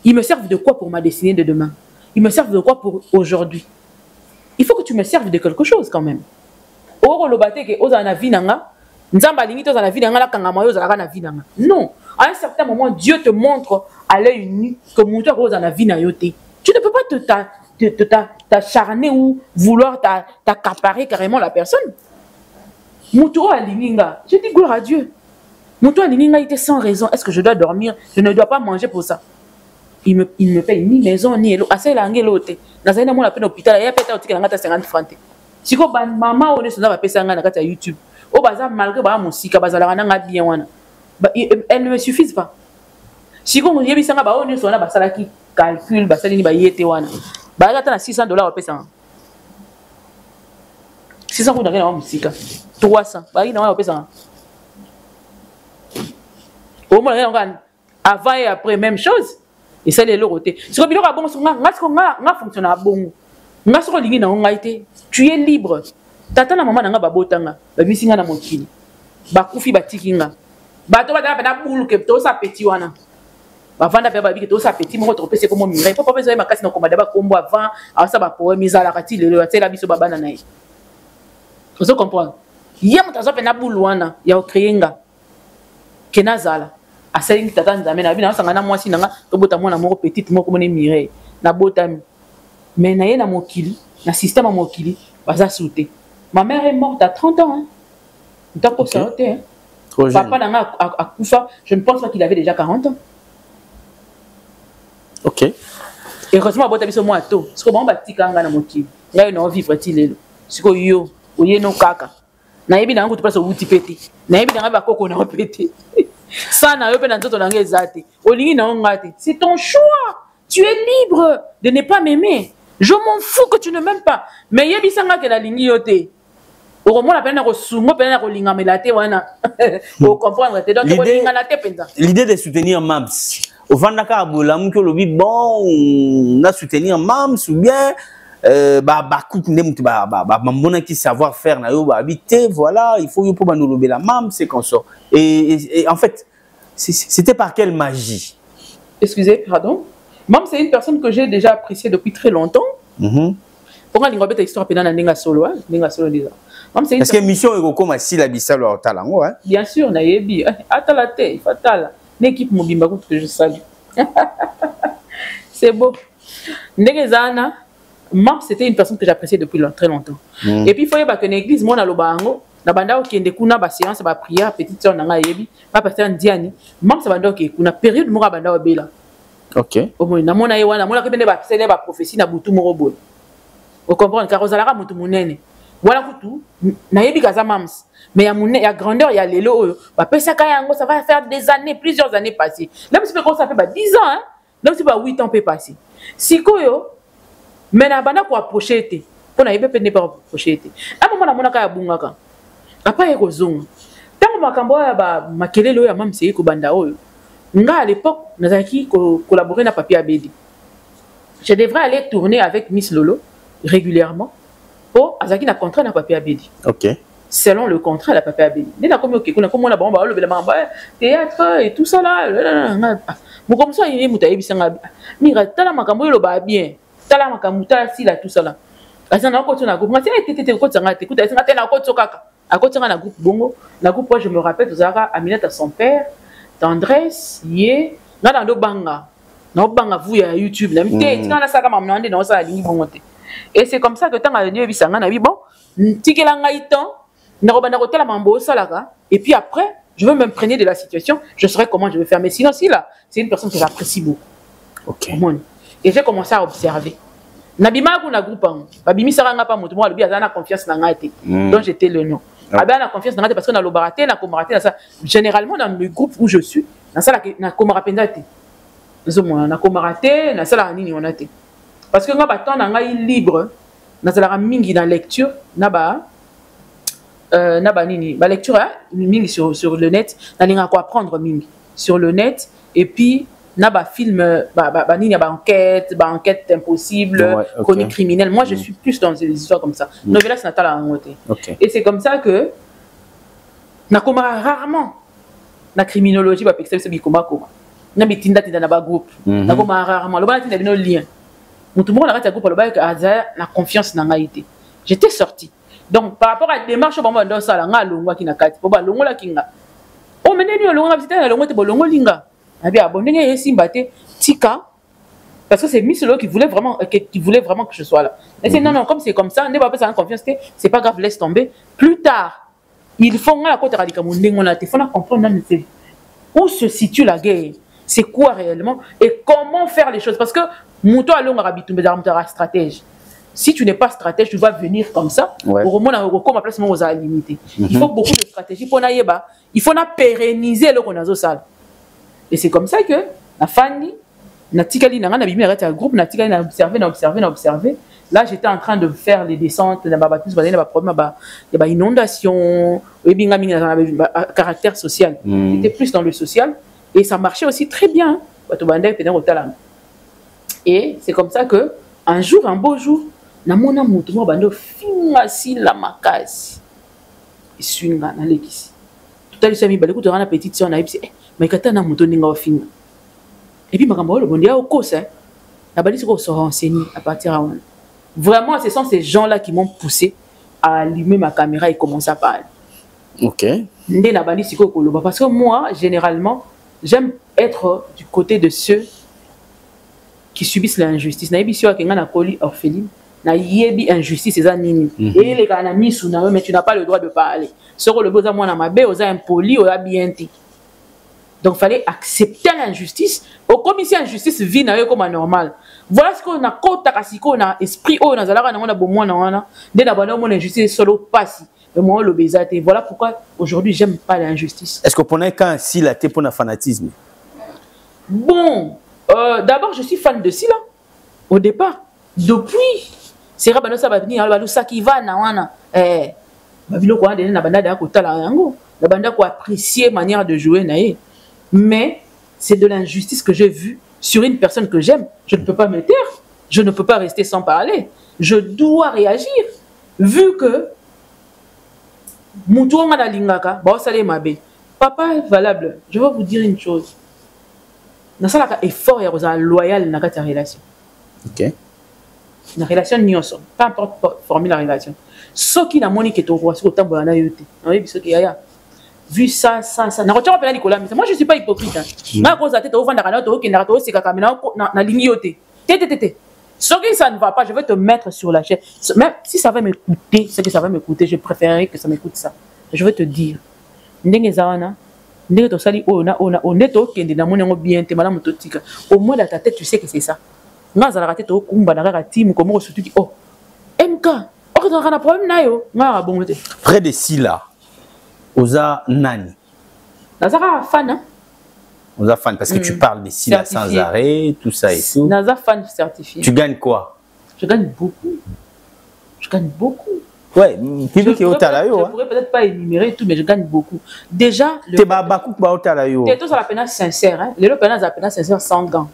Ils me servent de quoi pour ma destinée de demain? Ils me servent de quoi pour aujourd'hui? Il faut que tu me serves de quelque chose quand même. Oro lobate ke oza na vie nanga, nzamba lingi to za na vie nanga la kanga moyo za na vie nanga. Non, à un certain moment Dieu te montre à l'œil nu que monteur oza na vie na yote. Tu ne peux pas t'acharner ou vouloir t'accaparer carrément la personne. Mouturo à Lininga, je dis gloire à Dieu. Mouturo à Lininga était sans raison. Est-ce que je dois dormir? Je ne dois pas manger pour ça. Il me paye ni maison ni l'eau. Assez la l'autre. Dans un moment, la peine hôpital, il y a peut-être qu'il y a 50 francs. Si vous avez maman, on est sur la paix à YouTube. Au bazar, malgré ma musique, bien. Elle ne me suffit pas. Si vous avez dit on est sur la salaki calcul, basalini ba yete wana. Ba gata na $600 au pesa. 600 pour dans la musique. 300. Ba ina au pesa. Au moins, avant et après, même chose. Et ça, les lorotés. Si tu as bon, fonctionne à bon. Tu es libre. Tata na maman nanga babotanga, babisinga na mokili. Bakufi batikinga. Bato ba na boulu ke to sa petit wana. Bavanda pe babi ke to sa petit moko to pese comme mirai. Papa besoin makasi na komada ba kombo avant, asa ba po mizala kati lelo atela biso babana na ye. Vous comprenez? Yé mutazo pe na boulu wana ya okrienga. Kenazala. Asali tata nzambe na bina sanga na mwasi nanga to bota mwana moko petite moko mone mirai. Na botami. Mais na ye na mokili, na système à mokili, baza sauté. Ma mère est morte à 30 ans. Hein. Okay. Trop jeune. Papa n'a à Koufa, je ne pense pas qu'il avait déjà 40 ans. Ok. Et heureusement, à Botabiso moi tôt. Ce que bon batika nga na mokili. Nga yo na vivre tilelo. Ce que yo, oye no kaka. Na yebi na ngo to place outi pété. Na yebi na ba koko na pété. Ça na yo pe na nzoto na ngezate. Olingi na ngate. C'est ton choix. Tu es libre de ne pas m'aimer. Je m'en fous que tu ne m'aimes pas. Mais yebi sanga ke la lingi yote. L'idée de soutenir Mams. Au Vandaka Aboulam, que le bon, on a soutenir Mams ou bien qui savoir faire habiter, voilà, il faut pour nous lever la Mams, c'est qu'on sort. Et en fait, c'était par quelle magie? Excusez, pardon. Mams, c'est une personne que j'ai déjà appréciée depuis très longtemps. Pourquoi il y a une histoire pénale dans solo déjà. Est-ce que mission est comme si la bissalo au talango, hein? Bien sûr, naïebi. Atalate, il faut tala. L'équipe mobimba que je salue. C'est beau. Ndegezana, Mams c'était une personne que j'appréciais depuis très longtemps. Et puis il faut y avoir que l'église mon alobango, na banda qui ende kuna ba séance ba prière petite sœur nanga yebi, ba pasteur Ndiani, Mams banda qui kuna période mo banda obela. OK. Au moins na mona yewana, mona ke bende ba sele ba prophétie na butu mo robol. Vous comprenez car ozalara mutu munene. Voilà tout. Nayebi kaza Mams. Mais il y a grandeur, il y a l'élo. Ça va faire des années, plusieurs années passées. Même si ça fait 10 ans, hein? Même si 8 ans peut passer. Si koyo, mais na bana ko approcher pour na yebe pe ne pas approcher. À un moment na mona ka bungaka. Après ekozonga. Tango makambo ya ba makelelo ya Mams ko banda oyo. Nga à l'époque, nazaki collaborer na Papi Abedi. Je devrais aller tourner avec Miss Lolo régulièrement. Oh, Azaki n'a contrat na Papi Abedi. OK. Selon le contrat de Papi Abedi. N'est pas comme OK, comme on a bon théâtre et tout ça là. Mo comme ça il est mutaye bisanga. Mira tala makambo yo ba bien. Tala makambo tala si la tout ça là. Asa na ko tona groupe. Ngati tete ko tsanga te. Kuta singa tena ko tsokaka. Akotanga na groupe bongo. Na groupe je me rappelle Zara Aminata son père, Tendresse, Yé, na dans do banga. Na banga vous ya YouTube. Na mité tina na saka mamnande na ça lingi bongo te. Et c'est comme ça que tant que Dieu bisanga na bi bon, tikela ngai temps, na robana hôtel mambo salaka et puis après, je veux m'imprégner de la situation, je saurai comment je vais faire mais sinon si là, c'est une personne que j'apprécie beaucoup. OK. Et j'ai commencé à observer. Na bima ko na groupe en, ba bimi saranga pa moto mo bi azana confiance na ngai. Donc j'étais le nom. Abana confiance na ngai parce que na lobaraté na komaraté na ça généralement dans le groupe où je suis, na ça na komarapenda te. Na komaraté, na ça la nini on a te. Parce que nga temps na ngai libre nazalaka mingi na lecture naba nini ba lecture mingi sur le net na linga ko apprendre mingi sur le net et puis naba film nini ba enquête impossible ouais, okay. Chronique criminelle. Moi je suis plus dans des histoires comme ça. Novelas natala ngote. Et c'est comme ça que na komara rarement na criminologie ba pexel se bi koma na bitinda tinda na ba groupe na komara rarement lo ba tinda bino lien. Tout le monde a groupe la confiance dans l'haïti. J'étais sorti. Donc par rapport à la démarche, on va dans ça là, longo qui n'a pas de longo la kinga. Oh mais nous longo visiter la longo te longo linga. Abi abonné et simbaté tika parce que c'est Miss Lolo qui voulait vraiment que je sois là. Mais c'est non comme c'est comme ça, ne pas faire confiance que c'est pas grave, laisse tomber. Plus tard, il faut la côté radical mon ndingo na te faut comprendre où se situe la guerre. C'est quoi réellement et comment faire les choses parce que Mouto a longue habitude de stratège. Si tu n'es pas stratège, tu vas venir comme ça. Au moment où on a place aux limité. Il faut beaucoup de stratégie pour naïeba. Il faut pérenniser le qu'on a salle. Et c'est comme ça que la famille, na tikali na bimi arrête un groupe, na tikali na observé. Là, j'étais en train de faire les descentes na babatus, il y a problème il y a inondation, caractère social. J'étais plus dans le social. Et ça marchait aussi très bien. Et c'est comme ça que un jour, un beau jour, na mona mutu mo bando finga si la makasi. Swinga na lekisi. Tout à l'heure, il y a une petite soeur, mais quand on a mutu ninga finga. Et puis makambo le bon dia au cours ça. La balise qu'on se renseigner à partir de là. Vraiment, ce sont ces gens-là qui m'ont poussé à allumer ma caméra et commencer à parler. Ok. Parce que moi, généralement, j'aime être du côté de ceux qui subissent l'injustice. Mais tu n'as pas le droit de parler. Donc, il fallait accepter l'injustice. Au commissaire injustice vit comme normal. Voilà ce qu'on a côté on a esprit on a zalaka na bomoi na wana dès d'abord mon injustice solo passe et moi le bezate. Voilà pourquoi aujourd'hui j'aime pas l'injustice. Est-ce que pour un si la pour un fanatisme? Bon, d'abord je suis fan de Sila au départ. Depuis c'est rabano ça va venir alors ça qui va na wana babilo ko ande na banda da ko tala yango la banda ko apprécier manière de jouer naé. Mais c'est de l'injustice que j'ai vue sur une personne que j'aime. Je ne peux pas me taire. Je ne peux pas rester sans parler. Je dois réagir. Vu que papa est valable. Je vais vous dire une chose. Dans ça, effort et loyal dans ta relation. Ok. La relation nyoso. Peu importe former la relation. Ce qui n'a moni que ton roi, c'est autant de naïveté. Vu ça, na rocha pena Nicolas, mais moi je suis pas hypocrite. Na cause tête au vendre kana to kenda to sika kamena na ligne yote. Tété. Ce qui ça ne va pas, je vais te mettre sur la chaîne. Même si ça va m'écouter, c'est que ça va m'écouter, je préférerais que ça m'écoute ça. Je vais te dire. Ndenge zawana, ndenge to sali ona neto kende na monengo bien te mala mototika. Au moins dans ta tête tu sais que c'est ça. Nga za la tête to kumba na ka team comme on se dit oh. MK, on a un problème na yo. Nga bon te. Près de Sila. Oza Nani. Nazara fan, hein? Oza fan, parce que tu parles de Sila sans arrêt, tout ça et tout. Nazara fan certifié. Tu gagnes quoi? Je gagne beaucoup. Ouais, je pourrais peut-être pas énumérer tout, mais je gagne beaucoup. Déjà, tu es tous à la peine sincère, hein? Les peines à la peine sincère sans gants.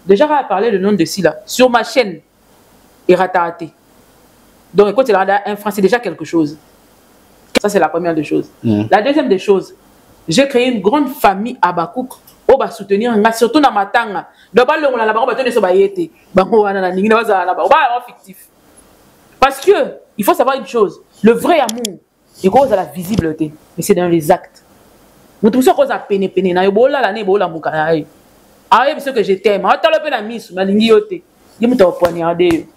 Déjà, on a parlé le nom de Sila. Sur ma chaîne, il rataté. Donc, écoute, il a un franc, c'est déjà quelque chose. Ça, c'est la première des choses. La deuxième des choses, j'ai créé une grande famille à Bakouk. On va soutenir, surtout dans ma tanga. Parce que, il faut savoir une chose, le vrai amour, il cause à la visibilité, mais c'est dans les actes. Nous tous cause à peine, na yobola l'année, bola moukaï. Ah, parce que je t'aime. Ah, t'as le peine à miss, ma ligne yote. Il m'a poignardé.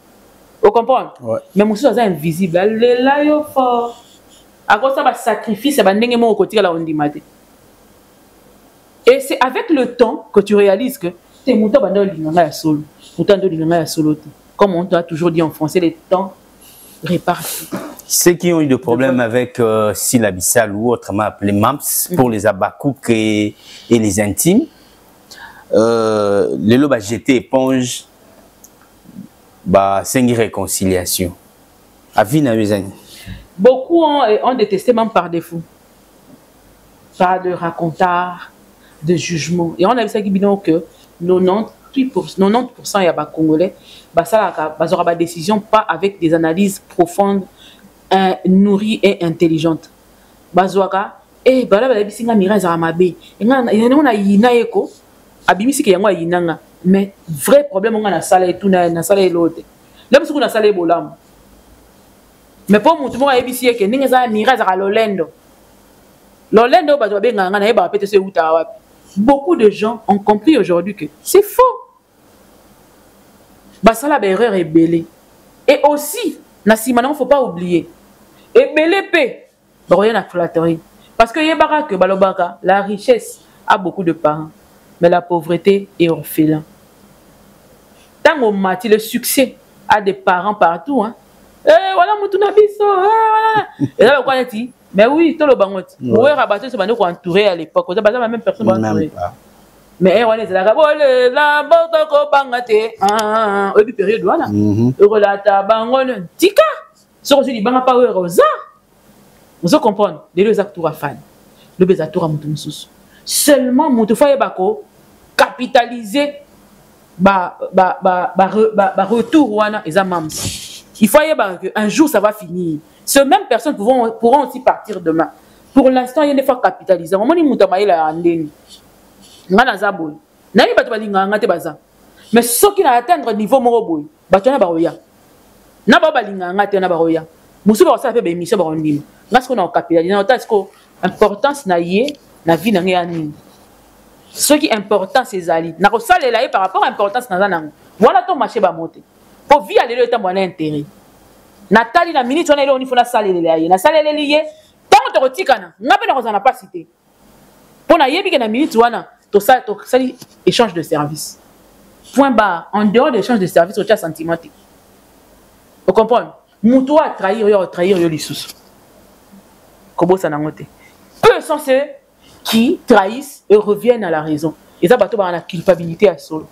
Vous comprenez? Mais mon soeur est invisible. Elle est là, yo fort. À cause de ça, sacrifice, et c'est avec le temps que tu réalises que tu es solo. Comme on t'a toujours dit en français, les temps répartis. Ceux qui ont eu des problèmes avec Sila Bissal ou autrement appelé MAMS pour les abakouk et les intimes, les lots jeté éponge, c'est une réconciliation. À vie, beaucoup ont détesté même par défaut. Pas de racontard, de jugement. Et on a vu ça qui dit que 90% y a des Congolais, ça a des décisions pas avec des analyses profondes, nourries et intelligentes. Bazoaka, mais vrai problème on a salé tout na salé l'autre. Là parce qu'on a salé bolam. Mais pour tout le monde a ébissé que n'y a mira à Lolendo. Lolendo ba benga na eba pété ce uta wapi. Beaucoup de gens ont compris aujourd'hui que c'est faux. Bah ça la erreur est belée. Et aussi, na simana faut pas oublier. Et belé pe ba rien na flatterie. Parce que yebara que balobaka, la richesse a beaucoup de parents, mais la pauvreté est orphelin. Tant au mati le succès a des parents partout hein. Voilà mutuna biso et là quoi dit mais oui tout le bangote ouais rabattu ce bando ko entouré à l'époque ça la même personne entouré mais on est là la bota ko bangate au bi période voilà relata bangon tika so je dis banga pas rosa vous comprenez les deux acteurs fan le besateur à mutu mususu seulement Moutoufa Bako capitaliser retour wana et mams. Il faut qu'un jour ça va finir. Ces mêmes personnes pourront aussi partir demain. Pour l'instant, il y a des fois capitalisés. On dit Moutama il a andeni. Ngana zaboy. Nani batu balinga ngate baza. Mais ceux qui n'atteindre niveau moroboy, batu na baroya. Na ba balinga ngate na baroya. Musu ba sa fait be émission ba ondima. Ngas ko na capitaliser. Na otas ko importance na yé na vie na ngani. Ce qui est important c'est ali. Na ko salela par rapport à importance na nango. Voilà ton marché ba monter. Pour vie aller le temps bon intérêt. Nathalie na minute on est là on il faut la salela yé. Na salela lié. Tant que tu retikana, n'a pas cité. Pour na yebi que na minute wana to sali échange de service. Point barre. En dehors de l'échange de service, tu as sentimenté. Vous comprenez? Moutou a trahir les sous. Comment ça n'a pas été? Peu sont ceux qui trahissent et reviennent à la raison. Et ça, bateau a la culpabilité à solo.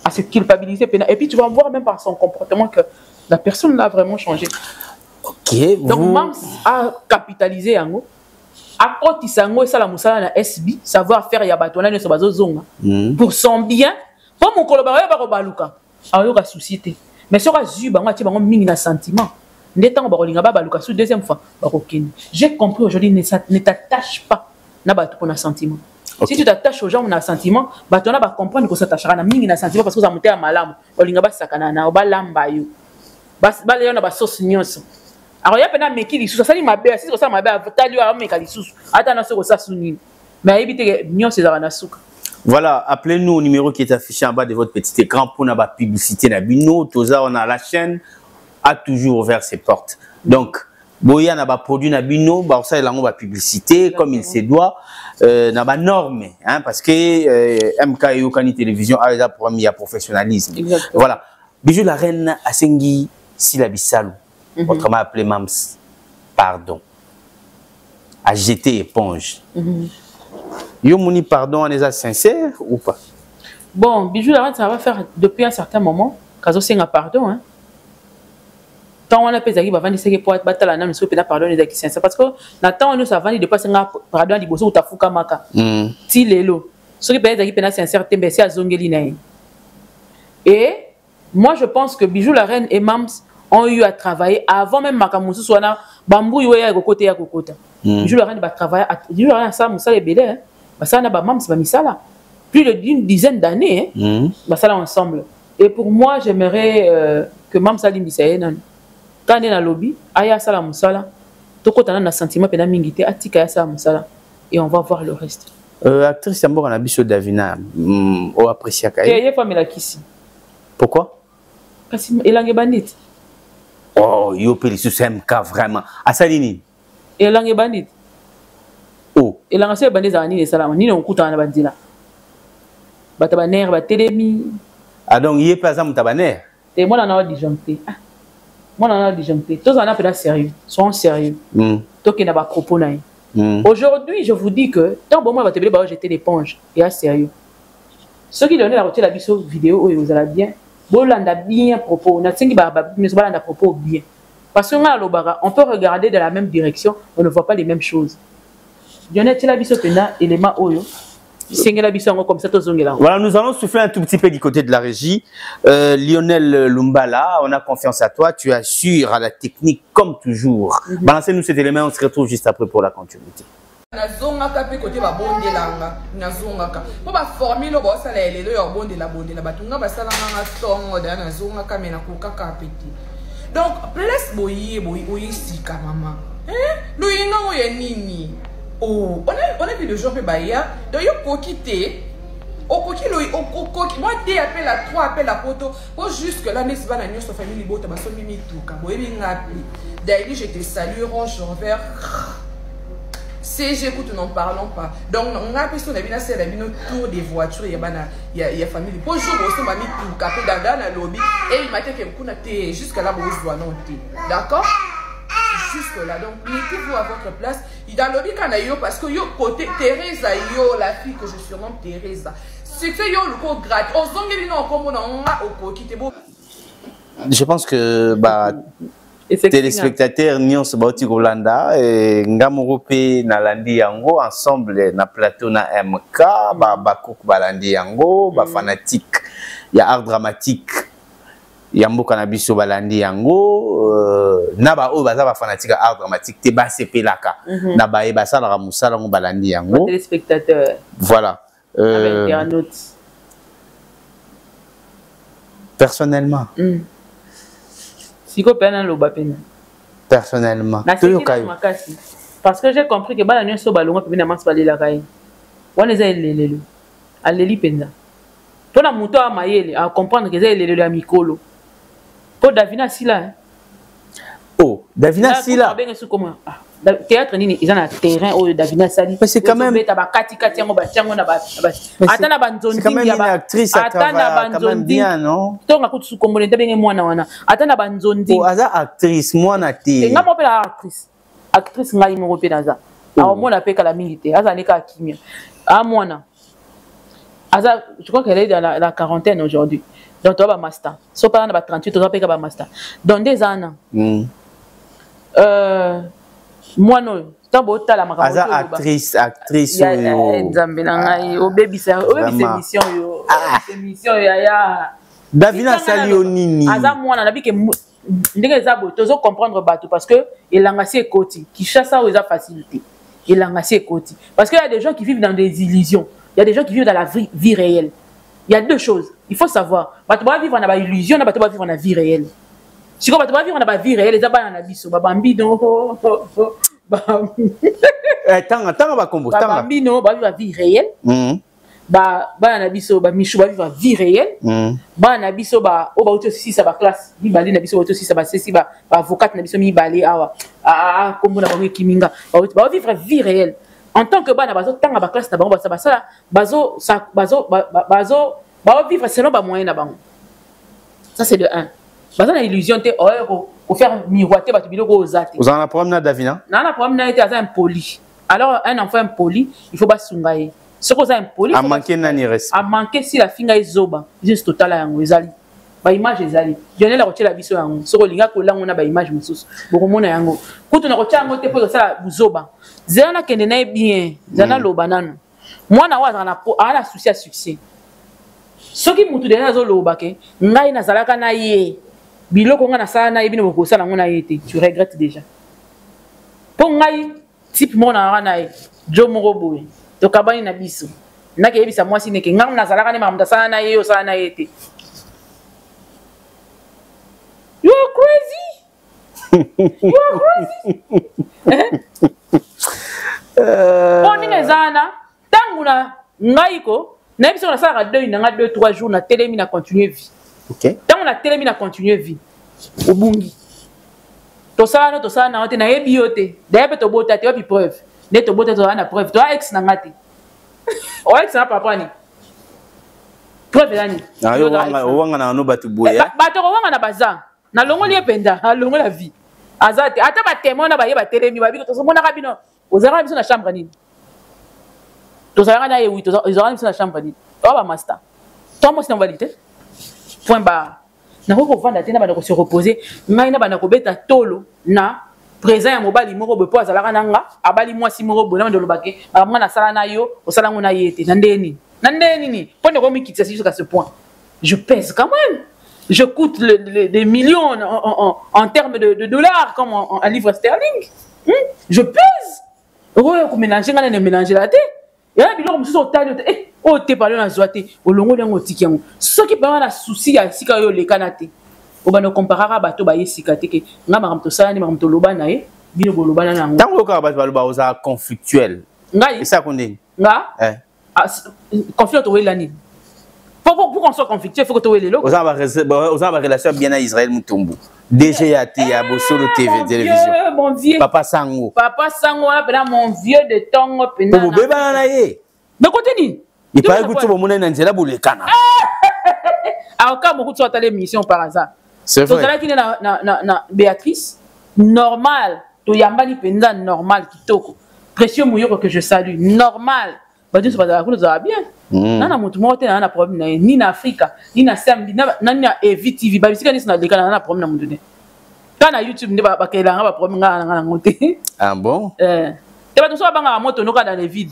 À cette culpabilité. Et puis tu vas voir même par son comportement que la personne l'a vraiment changé. Ok. Donc, Mams a capitalisé en haut. A côté sango et ça la moussala na SB, savoir faire yabatona ne se bazo zonga. Pour son bien, pour mon collaborateur ba baluka. A yo ka société. Mais sur azu ba ngati ba mingi na sentiment. Ndeta ba kolinga ba baluka sous deuxième fois ba kokini. J'ai compris aujourd'hui ne t'attache pas na ba pour na sentiment. Okay. Si tu t'attaches aux gens na sentiment, ba tona ba comprendre que ça t'attachera na mingi na sentiment parce que ça monter à malamu. Olinga ba sakana na ba lamba yo. Ba le na ba sauce nyonso. Alors, il y a plein de gens qui disent ça, c'est ma belle, c'est ça ma belle, tu as dit que tu attends, c'est ça souni. Mais évitez que c'est dans souk. Voilà, appelez-nous au numéro qui est affiché en bas de votre petit écran pour la publicité Nabino. Toza, on a la chaîne a toujours ouvert ses portes. Donc, Boya n'a pas produit Nabino, bah ça il a la publicité comme il se doit, n'a pas norme, hein, parce que MK et Okani Télévision a déjà promis à professionnalisme. Exactement. Voilà, Bijou la reine Asengi Silabissalou. Autrement appelé Mams, pardon, à jeter éponge. Yo mouni pardon, on est sincère ou pas? Bon, Bijou la reine, ça va faire depuis un certain moment, quand on s'est pardon, hein. Tant on a fait ça, il va pour être battu la name, il pardon, les sincères. Parce que, maintenant, nous savons, il dépasse un pardon, il bosse ou tafuka maka. Si l'élo, ceux qui peuvent sincère, c'est à Zongelina. Et moi, je pense que Bijou la reine et Mams ont eu à travailler avant même Makamoussou soit là bambou yoya à côté à côté. Je leur ai travailler je leur ai ça moussa les bélés hein. Ça n'a pas même c'est pas mis ça là. Plus d'une dizaine d'années hein. Ça là ensemble. Et pour moi j'aimerais que Mam Salim Bissaye nan quand on est dans le lobby aya ça la moussa là. Tout côté on a sentiment pena mingité atika ya ça moussa là et on va voir le reste. Actrice Ambo on a biso Davina au apprécié ka. Et il faut me la kissi. Pourquoi? Parce qu'il a bandit. Oh, yo peli sous MK vraiment. Asalini. Et langue bandit. Oh. Et langue c'est bandit za ni salama ni on kuta na bandila. Bata baner ba telemi. Ah donc yé pas ça mutabaner. Et moi on a disjoncté. Moi on a disjoncté. Tous on a fait sérieux. Sont sérieux. Toi qui n'a pas propos na. Aujourd'hui, je vous dis que tant bon moi va te ba jeter l'éponge et à sérieux. Ceux qui donnent la retirer la vidéo et vous allez bien. Bolanda bien propos, na propos bien. Parce que on peut regarder dans la même direction, on ne voit pas les mêmes choses. Voilà, nous allons souffler un tout petit peu du côté de la régie. Lionel Lumbala, on a confiance à toi, tu assures à la technique comme toujours. Balancez-nous cet élément, on se retrouve juste après pour la continuité. nazongaka pe kote babondelanga nazongaka po baformule oyo baosala elelo ya bondela bato nga basalanganga ntongo da nazongaka me nakokaka apeti donc place boye sika mama loyinga oyo nini on a vu le jour mpe baya donc yo koki te okoki moi te appelle à 3 appelle à poto po jusque là nesi bana nyonso famille bota basombi mituka boyebi ngapi d'ailleurs je te salue Ronge Robert. Si j'écoute, n'en parlons pas. Donc, on a besoin de faire tour des voitures. Il y a famille. Bonjour, on m'a mis tout capé dans le lobby. Et il m'a dit que je jusqu'à là, vous doit noter. D'accord? Jusque là. Donc, mettez-vous à votre place. Dans le lobby, quand il y a parce que yo côté Teresa, yo la fille que je surnomme Teresa. C'est que yo le co gratuit. On s'en est non comme on a au co qui te beau. Je pense que téléspectateurs nyonso bauti kolanda ngamorope na landi yango ensemble na plateau na MK ba kok balandi yango ba fanatique ya art dramatique ya mboka na biso balandi yango na ba o baza ba fanatique art dramatique te ba sepelaka na ba e basala musala ngo balandi yango téléspectateurs voilà internautes personnellement Siko pena lo bapena. Personnellement. Parce que j'ai compris que bala nyonso balonga pena mas balela kai. Wana za elelelo. Aleli penza. Pona muto a mayele a comprendre que za elelelo ya mikolo. Po Davina Sila. Oh, Davina Sila. Théâtre nini ils ont un terrain où Davina Sali. C'est quand même kati yango ba chango na ba. Atana banzondi c'est quand même une actrice à travailler quand même bien non? Tonga kutu komone ndabenge mwana wana. Atana banzondi. Oh, aza actrice mwana te. Nga mo pe la actrice. Actrice ngai mo pe naza. Alors moi la pe kala militaire. Aza neka kimia. Ah mwana. Aza je crois qu'elle est dans la quarantaine aujourd'hui. Donc tu as master. So pas na ba 38 tu as pe ka ba master. Dans des ans. Moi non, tambo tala makambo. Aza actrice nzambe na ngai obebisa émission yo. Émission ya Davina Sali onini. Aza mwana na bike ndenge za bo tozo comprendre bateau parce que elangasi ekoti qui chasse aux facilité. Elangasi ekoti parce que il y a des gens qui vivent dans des illusions. Il y a des gens qui vivent dans la vie réelle. Il y a deux choses. Il faut savoir, bateau ba vivre dans la illusion, bateau ba vivre dans la vie réelle. Si on va vivre dans la vie réelle, les abats en abisso, babambi non. Tant va combo, babambi non, ba vivre la vie réelle. Ba en abisso, ba michou ba vivre la vie réelle. Ba en abisso ba o ba auto si ça ba classe, mi bali na biso auto si ça ba ceci ba avocat na biso mi bali awa. Comme na ba kiminga, ba vivre la vie réelle. En tant que ba na bazo tanga ba classe na bango ba ça bazo ba vivre selon ba moyen na bango. Ça c'est de 1. Parce que l'illusion te pour faire miroiter bato biloko ozate. Vous en avez un problème na Davina? Non, le problème était impoli. Alors un enfant impoli, il faut pas sungaye. Ce qu'on a impoli, a manqué nani respect. A manqué si la finga ezoba, juste total yango ezali. Ba image ezali. Dionner la rotie la biso yango. Ce ko linga ko la ngona ba image mususu. Boko mona yango. Kutu na rotie yango te po ça buzoba. Zana kende na bien, zana loba nanu. Mwana wa ana souci à succès. Soki mutu de nazo loba ke, ngai na zalaka na ye. Biloko nga na sala na ebino boko sala ngona yete, tu regrettes déjà. Pour ngai type mona na ye, jo moko boye. To kabani na biso. Na ke ebisa mwasi neke ngam na zalaka ne mamda sala na ye o sala na yete. You are crazy. You are crazy. On ninga zana, tanguna ngai ko, na biso na sala 2-3 jours na télémi na continuer vie. OK. Tant on a télé na continuer vie. Au bungi. To ça na on na ebiote. D'ailleurs to bota te opi preuve. Ne to bota to na preuve. Toi ex na ngati. O ex na papa ni. Preuve yani. Ah yo wanga na no batu boya. Bato wanga na baza. Na longo li ependa, na longo la vie. Azate ata ba témoin na ba yeba télé mi ba biko to so mona kabino. Ozara biso na chambre ni. To ça na ye oui to ozara biso na chambre ni. O ba master. Toi moi c'est en validité. Point barre. Na ko vanda tena bana ko se reposer ngai na bana ko beta tolo na présent ya mobali moko be po azalaka nanga abali mwasi moko bona ndo lobake mwana sala na yo osala ngona yete na ndeni ni pone ko mikitsa jusqu'à ce point je pèse quand même je coûte des millions en termes de dollars comme en livres sterling je pèse ko mélanger ngana ne mélanger la tête et là biloko mususu otali o te parler na zoate o longo lengo tiki yango soki ba na souci ya sika yo le kanate o ba no comparera bato ba yesika te ke nga makamto sala ni makamto loba na ye bino bo loba na nango tango ka bato ba oza conflictuel ngai ça konde nga conflit to wela ni pour qu'on soit conflictuel faut que to wele lo oza ba relation bien à Israël Mutombo DGAT ya Bosolo TV télévision mon vieux papa sango wana pena mon vieux de tongo pena bo beba na ye de côté ni il paraît que tu vas monter dans nzela bolekana alors quand beaucoup de télé émission par hasard c'est vrai to qui na Béatrice normal to yambani penza normal kitoko précieux mouyoko que je salue normal ba Dieu ça va bien nana mutu mote na problème ni na Afrique ni na Sambi na na EV TV ba bisika ni na lekana na problème na mutu Quand na YouTube ne ba kelanga ba problème nga ngote. Ah bon? Tu vas tout ça banga moto no dans les vides.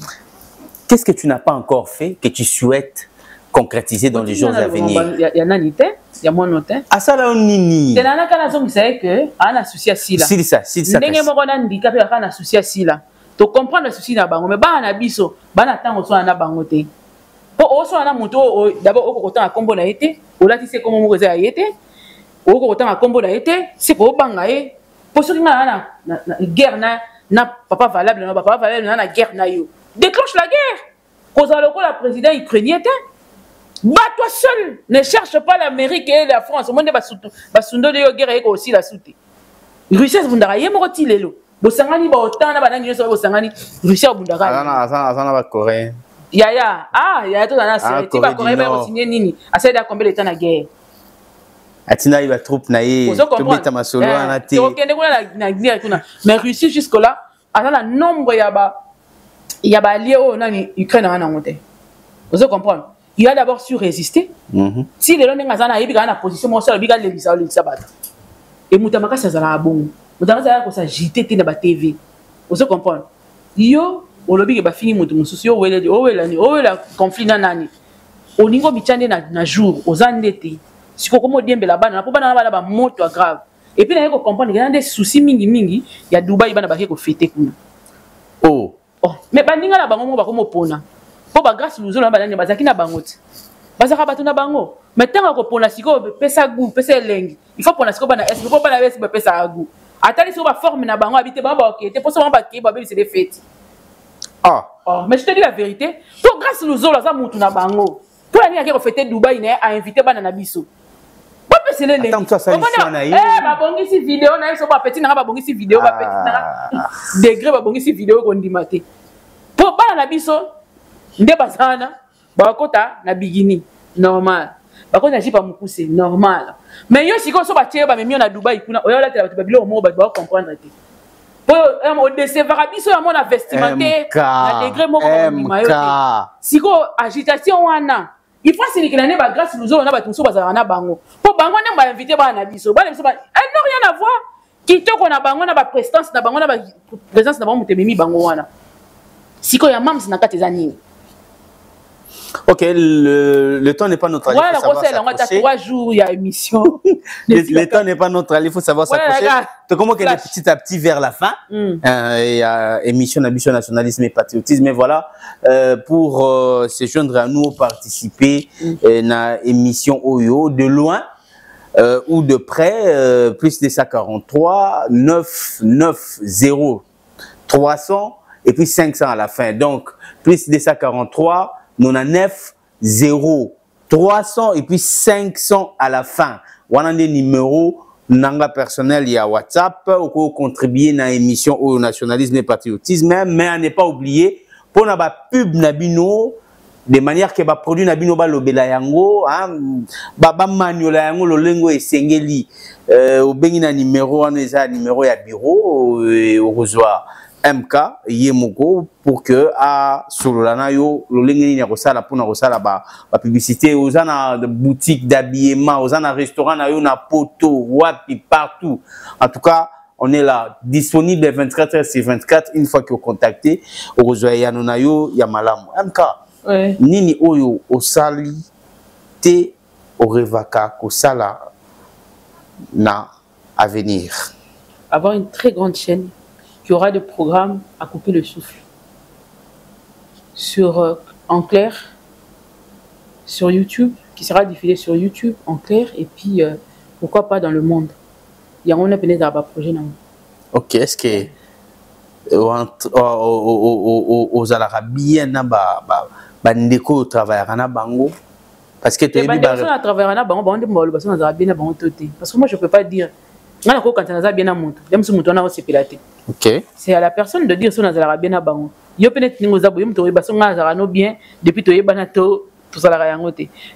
Qu'est-ce que tu n'as pas encore fait que tu souhaites concrétiser dans les jours à venir? Il y a nanite, il y a mon note. Ah ça là on nini. C'est là quand on sait que ana souci si là. Si ça. Ndenge moko na handicapé kana souci si là. To comprendre le souci na bango mais ba na biso, ba na tango so na bango te. Po o so na moto d'abord o ko tanga kombo na été, o lati se kombo moko za été. O ko tanga kombo na été, c'est ko banga e. Po so nga na guerre na papa valable na papa valable na guerre na yo. Déclenche la guerre. Cause alors que la président ukrainien toi seul ne cherche pas l'Amérique et la France. Au monde va sundo de guerre et aussi la soute. Russie bundara yemoko tilelo. Bosangani ba otana ba nangi so bosangani Russie bundara. Azana ba Corée. Ya to na série ti ba Corée ba signer nini. Asa da combien de temps na guerre. Atina il va troupe na ye. To beta masolo na te. To kende kuna na guerre kuna. Mais Russie jusque là, azana nombre il y a allié au nani Ukraine en monté. Vous comprenez? Il a d'abord su résister. Si les gens ont une position, moi seul, il a les sabat. Et Moutamaka ça a bon. Moutamaka ça agité dans la TV. Vous comprenez? Yo, au lobby qui va finir mon souci, où est le conflit nani? Au niveau bichande na jour, aux endettés. Si vous comprenez bien la bande, na pas na ba moto grave. Et puis na ko comprendre qu'il y a des soucis mingi, il y a Dubaï ba na ba ko fêter kuna. Oh. Oh, mais bandinga la bango ba komo pona. Po ba grâce luzo na banani bazaki na bangote. Bazaka batu na bango. Mais tant ko pona siko pesa goût, pesa lengi. Il faut pona siko bana est, il faut pas la veste pesa goût. Atali siko ba forme na bango habiter bango OK, te poso ba ki ba be c'est des fêtes. Ah. Oh, mais je te dis la vérité, po grâce luzo la za mutu na bango. Pour la ni ko fêter Dubaï na a invité bana na biso. Attends, toi, ça ba bongi si vidéo na so ba petit na ba bongi si vidéo ba petit na degré ba bongi si vidéo ko ndimate. Po ba na biso nde bazana ba kota na bigini normal. Ba kota jipa mukuse normal. Mais yo siko so ba tie ba memio na Dubaï kuna oyo la tela ba bilo mo ba comprendre te. Po o décevoir biso ya mona vestimentaire na degré moko ko ndimayo te. Siko agitation wana il faut que l'année va grâce nous on a battu sur bazana bango pour bango na ba invité ba na biso ba biso ba non rien à voir qui to qu'on a bango na ba prestance na bango na ba présence na bango mutememi bango wana siko ya mams na katezani. OK, le temps n'est pas notre allié. Voilà, on a 3 jours il y a émission. Le temps n'est pas notre allié, il faut savoir s'accrocher. C'est comment qu'elle est petit à petit vers la fin. Il y a émission d'ambition nationalisme et patriotisme. Mais voilà, pour se joindre à nous, participer à l'émission Oyo de loin ou de près, plus de 143 990 300 et puis 500 à la fin. Donc, plus de 143 99 0 300 et puis 500 à la fin. On a des numéros nanga personnel, il y a WhatsApp ou contribuer à l'émission au nationalisme et patriotisme, mais à ne pas oublier pour na ba pub nabino de manière que ba produit nabino ba lobela yango ba maniola yango lolengo esengeli au bengi na numéro on eza numéro ya bureau au rejoindre MK Yemoko pour que à Sololana yo lolengeni na kosala pour na kosala ba publicité aux ana de boutique d'habillement aux ana restaurant na yo na poto wapi partout. En tout cas, on est là disponible 24 heures sur 24 une fois que vous contactez au rejoindre yanona yo ya malamu. MK nini oyo osali te au revaka kosala na à venir. Avoir une très grande chaîne qui aura des programmes à couper le souffle. En clair, sur YouTube, qui sera diffusé sur YouTube, en clair, et puis pourquoi pas dans le monde. Il y a un projet. Ok, est-ce que aux Arabes, bandeko travaillera na bango parce que tu es bien travailler na bango parce que moi je peux pas dire OK, c'est à la personne de dire si on a bien na bango yo peut-être ningo za boyum to baso nga no bien depuis to yebana to ça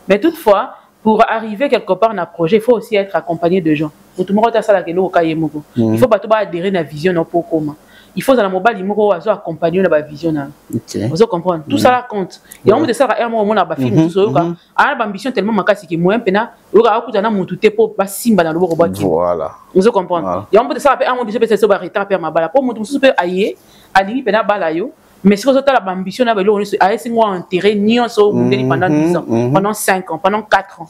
mais toutefois pour arriver quelque part dans un projet il faut aussi être accompagné de gens pour tout le monde ça il faut pas tout adhérer à la vision non pour comment il faut dans la mobile il faut accompagner la vision vous comprendre tout ça compte il y a un de ça un moment on a film tout ça a ambition tellement makasi que moi pena Ora akutana mutu te po basimba na loboko baki. Voilà. Vous comprenez? Ya on peut ça un mot peut ça arrêter per ma bala. Pour mutu musu peut aye, alingi pena bala yo. Mais si vous avez l'ambition na belo, aye c'est moi intérêt nyonso pendant 10 ans, pendant 5 ans, pendant 4 ans.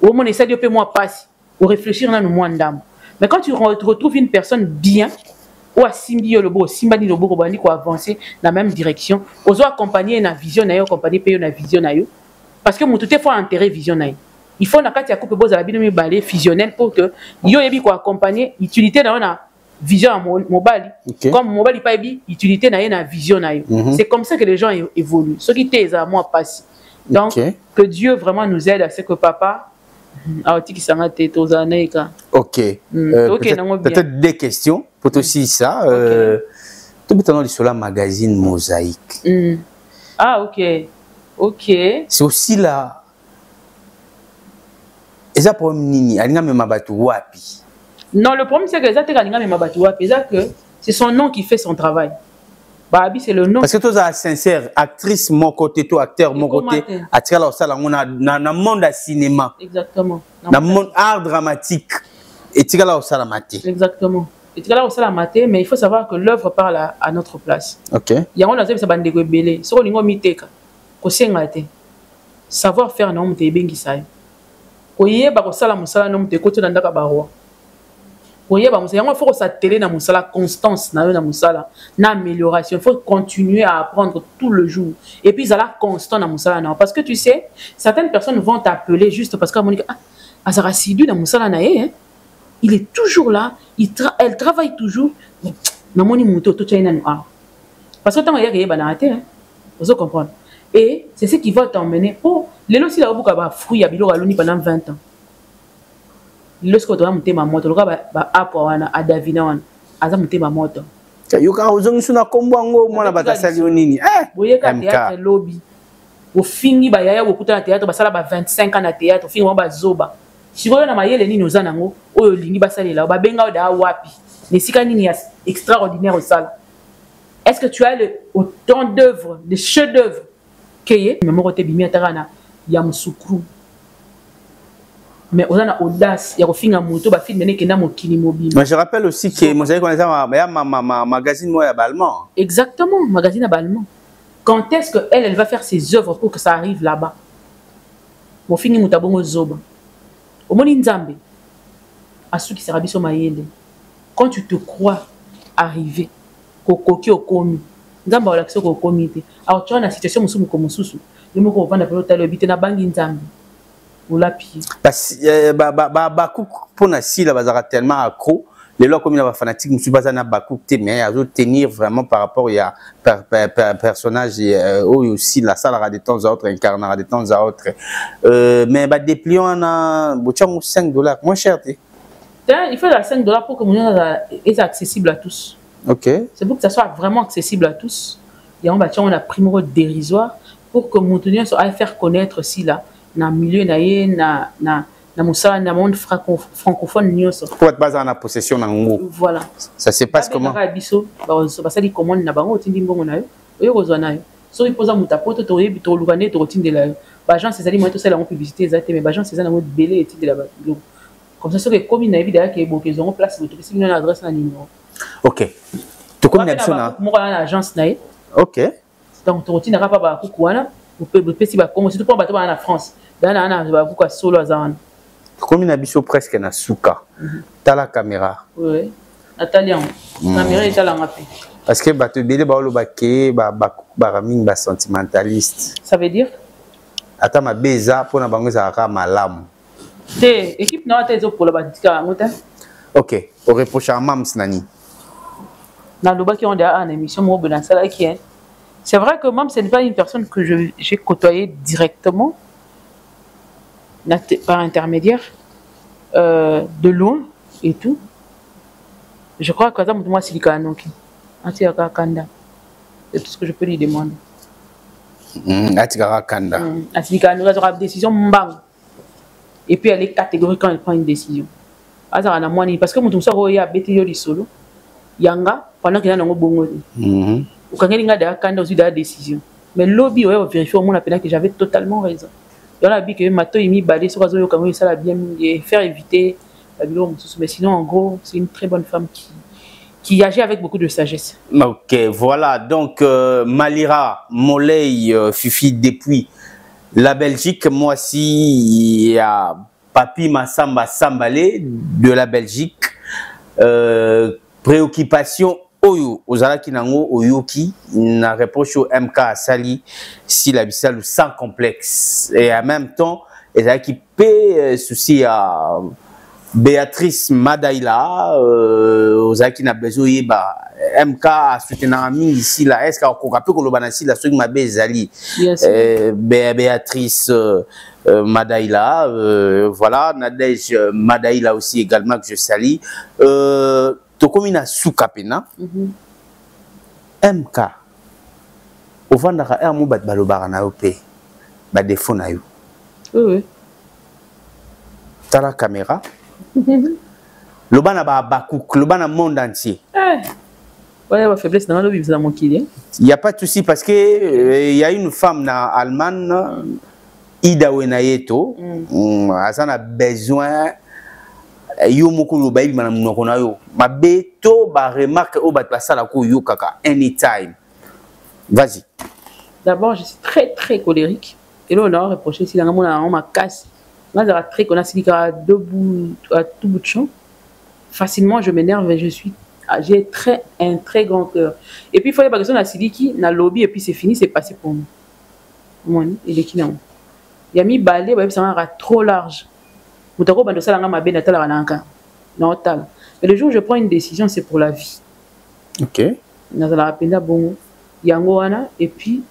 Au moins essaie de payer moi passe ou réfléchir dans le moins d'âme. Mais quand tu retrouves une personne bien ou à simbi le beau, simbani le beau ko bandi ko avancer dans la même direction, ozo accompagner na vision na yo, accompagner payer na vision na yo. Parce que mutu te faut intérêt vision na yo. Il faut na kati ya coupe boza la bino mi balé fusionnel pour que yo yebi ko accompagner utilité na na vision à mobile. Comme mobile pas yebi utilité na na vision na yo. C'est comme ça que les gens évoluent. Ce qui t'es à moi passe. Donc que Dieu vraiment nous aide à ce que papa ok. Peut-être des questions pour aussi ça. Tout le temps sur la magazine Mosaïque. Ah ok. Ok. C'est aussi là. Et ça pour Nini, Alina Memabatu Wapi. Non, le problème c'est que Alina Memabatu Wapi, c'est son nom qui fait son travail. Babi c'est le nom. Parce que toi es sincère, actrice mon côté, toi acteur mon côté, à tirer la salle on a dans le monde du cinéma. Exactement. Dans le monde art dramatique et tirer la salle maté. Exactement. Et tirer la salle maté, mais il faut savoir que l'œuvre parle à notre place. OK. Il y a on a ça bande de belé. Sur lingo miteka. Ko sengate. Savoir faire non te bengi sai. Ko yeba ko sala musala non te ko to ndaka barwa. Il faut s'atteler dans la constance, dans l'amélioration. Il faut continuer à apprendre tout le jour. Et puis, ça la constant dans Moussala. Parce que tu sais, certaines personnes vont t'appeler juste parce qu'elle Azarassidu dans Moussala. Il est toujours là. Elle travaille toujours. Parce que tant qu'il y a banalité, vous comprenez. Et c'est ce qui va t'emmener. Oh, les lois, si la fruit à Bilo pendant 20 ans. Lorsque tu as monté ma moto, tu as appris à Davina, tu as monté ma moto. Tu as dit na kombango mwana batasali nini boye ka théâtre lobby au fini ba yaya okuta na théâtre basala ba 25 ans na théâtre fini ba zoba sikoyo na mayele nini ozana ngo oyo lingi basalela ba benga da wapi ne sika nini extraordinaire au salle. Est-ce que tu as autant d'œuvres, des chefs-d'œuvre que mais moko te bimi atarana ya musukru. Mais on a audace, il y a un moto, mais je rappelle aussi que Mosaïque on a magazine moi allemand. Exactement, magazine allemand. Quand est-ce que elle va faire ses œuvres pour que ça arrive là-bas? Mon fini mutabongo zoba. Au moni nzambe. À ceux qui sera biso mayele. Quand tu te crois arriver, kokoki okomi. Nzamba wala kiso kokomi te. Alors tu as une situation musumu comme mususu. Le moko vanda pelota le bité na bangi nzambe. Parce Bakouk pour Nassi là bazara tellement accro les lois comme il y a fanatique je suis pas un Bakouk mais à tenir vraiment par rapport il y a personnage aussi la salle à de temps à autre incarnera de temps à autre mais dépliant on a $5 moins cher il faut $5 pour que mon est accessible à tous. OK, c'est pour que ça soit vraiment accessible à tous. Et on a primo dérisoire pour que mon soit faire connaître si là dans le milieu na musala na monde francophone nyonso pour être basé en possession na ngo. Voilà, ça se passe comment biso ba sali commande na bango tindi mbongo na yo oyo kozwa na yo so ipoza mutapoto to yebi to lugane to tindela yo ba agence ezali mo to sala en publicité ezate mais ba agence ezana mo belé tindela ba comme ça que comme na évidemment que bo qu'ils ont place to si na adresse na numéro. OK, to comme na mo na agence na ye. OK, donc to tindera pa ba kukuana ou peut si ba comme si tu prends bateau en France dans ba kuka solo azana. Comme il a biso presque na souka. T'as la caméra. Oui. Natalian. Caméra est à la rapé. Parce que bateau belé ba olobake ba raming ba sentimentaliste. Ça veut dire ata ma beza pour na bango za ka malamu. Té équipe na ta pour la batika ngota. OK, au reproche à Mams nani. Na loba qui on a une émission mo dans ça qui est. C'est vrai que Mams ce n'est pas une personne que j'ai côtoyée directement. Par intermédiaire de loin et tout. Je crois que moi c'est Kanoki. Antiaka Kanda. C'est tout ce que je peux lui demander. Atikara Kanda. Atika nous aura une décision mbang. Et puis elle est catégorique quand elle prend une décision. Azara na mwani parce que mutum soko ya beti yo solo. Yanga pendant qu'il y a un bongo. Ou quand il y a Kanda aussi de la décision. Mais lobby ouais vérifier au moins la peine que j'avais totalement raison. dans la vie que mato il mis balé sur Azoyo comme ça l'a bien faire éviter la bilo mais sinon en gros c'est une très bonne femme qui agit avec beaucoup de sagesse. Ok, voilà donc Malira Moley Fifi depuis la Belgique, moi aussi il y a Papi Massamba Sambalé de la Belgique. Préoccupation Oyo, Ozala Kinango Oyoki, n'a reproche au MK Sali si la Bissal sans complexe. Et en même temps, elle a qui paie souci à Béatrice Madaïla, Ozala qui n'a besoin de MK a soutenu ici là. Est-ce qu'on peut que le banasi la souille ma Bézali? Béatrice Madaïla, voilà, Nadège Madaïla aussi également que je salue. Tokomina Soukapena, MK, au fond d'un un mot balobara na opé, ba défaut na yo. Oui. T'as la caméra. Le ban a bakouk, le ban a monde entier. Ouais, la faiblesse dans le vivre dans mon kili. Il n'y a pas de souci parce que il y a une femme na Allemagne. Ida Wenayeto, Azan a besoin yo moko lo bayi manam nokona yo. Ma beto ba remarque au bat pasala ko yo kaka anytime. Vas-y. D'abord, je suis très colérique. Et là on a reproché si la on m'a cassé. Là ça très qu'on a signé à tout bout de champ. Facilement je m'énerve et j'ai un très grand cœur. Et puis il faut y avoir question na Siliki na lobby et puis c'est fini, c'est passé pour nous. Moi, il est qui non. Il y a mis balai, ça va trop large. Mais le jour où je prends une décision, c'est pour la vie. Ok. Et puis,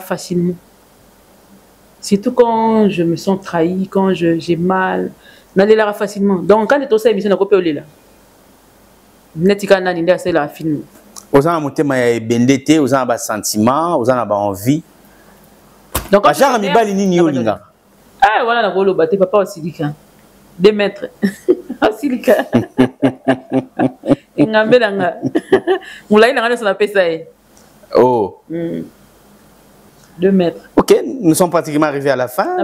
facilement. Surtout quand je me sens trahi, quand j'ai mal, facilement. Donc, quand tu as émission, tu peux aller là. C'est la film. Vous avez un bendete, vous avez un sentiment, vous avez envie. Donc, ah voilà, le bâté, papa au silica. 2 mètres. Au silica. Oh. 2 mètres. Ok, nous sommes pratiquement arrivés à la fin.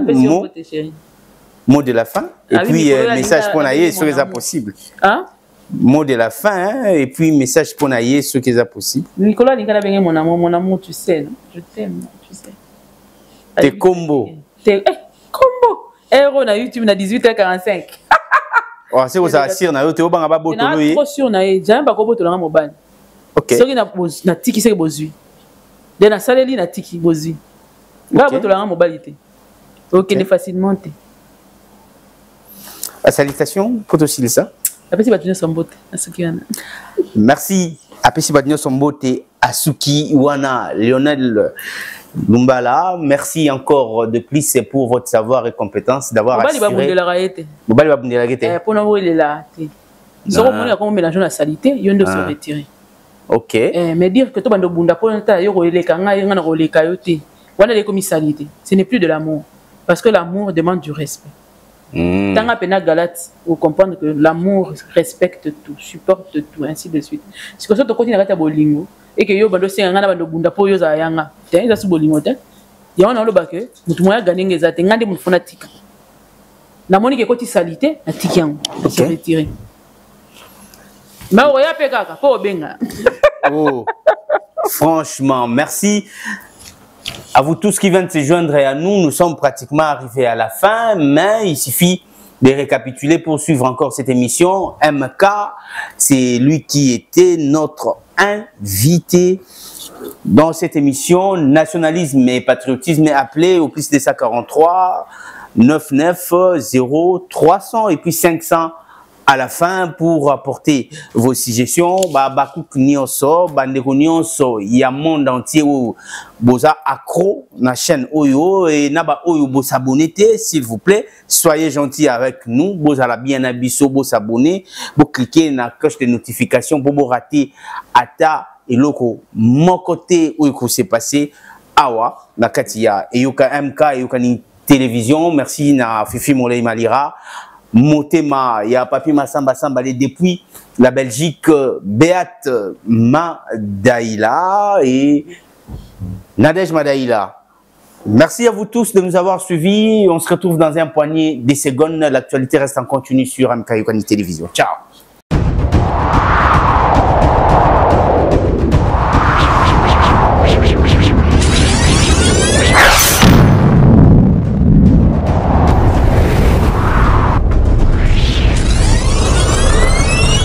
Mot de la fin. Et puis, message pour naïe, ce qui est possible. Hein? Mot de la fin, et puis message pour naïe, ce qui est possible. Nicolas, mon amour, tu sais, non? Je t'aime, tu sais. Tes combos. Combo. Héros na YouTube na 18h45. Oh, c'est vous assure na yo te obanga ba botolo yi. Trop sûr na ye, jamais ba ko botolo nga mobile. OK. Soki na tiki se bozui. De na saleli na tiki bozui. Nga botolo nga mobile te. OK, ne facilement te. Salutation pour aussi ça. Apesi batunyo sombote asuki wana. Merci. Apesi batunyo sombote asuki wana Lionel Lumbala, merci encore de plus pour votre savoir et compétence d'avoir assuré. Pour nous, il est là. Ils auront monnaie comme mélanger la salité, ils ont de se retirer. Ok. Mais dire que tout le monde bunda pour un tas, il y a les kanga, il y a les kayote. Voilà les commis salité. Ce n'est plus de l'amour, parce que l'amour demande du respect. Tant à peine Galate, vous comprenez que l'amour respecte tout, supporte tout, ainsi de suite. C'est comme ça que tu continues à faire bolingo. Et que yo bando senga na bando bunda po yo za yanga te za subolingo te ya wana lo bake mutu moya ganinga za te ngande mutu fanatika na moni ke koti salité na tikiango se retirer mais o ya pe kaka po benga. Oh franchement merci à vous tous qui viennent de se joindre à nous. Nous sommes pratiquement arrivés à la fin, mais il suffit de récapituler pour suivre encore cette émission. MK, c'est lui qui était notre invité dans cette émission Nationalisme et Patriotisme. Appelé au plus de 143 99 0300 et puis 500 à la fin pour apporter vos suggestions. Bakouk nyonso, bandeko nyonso, il y a monde entier où boza accro na chaîne Oyo et naba Oyo bo s'abonner s'il vous plaît. Soyez gentils avec nous, boza la bien abisso bo s'abonner, bo cliquer na cloche de notification pour bo rater ata et loko mon côté où il s'est passé awa na katia et yoka MK et yoka ni télévision. Merci na Fifi Moley Malira. Motema, il y a Papi Massamba Sambalé depuis la Belgique, Béat Madaïla et Nadège Madaïla. Merci à vous tous de nous avoir suivis. On se retrouve dans un poignet de secondes. L'actualité reste en continu sur MK Yokani Télévision. Ciao.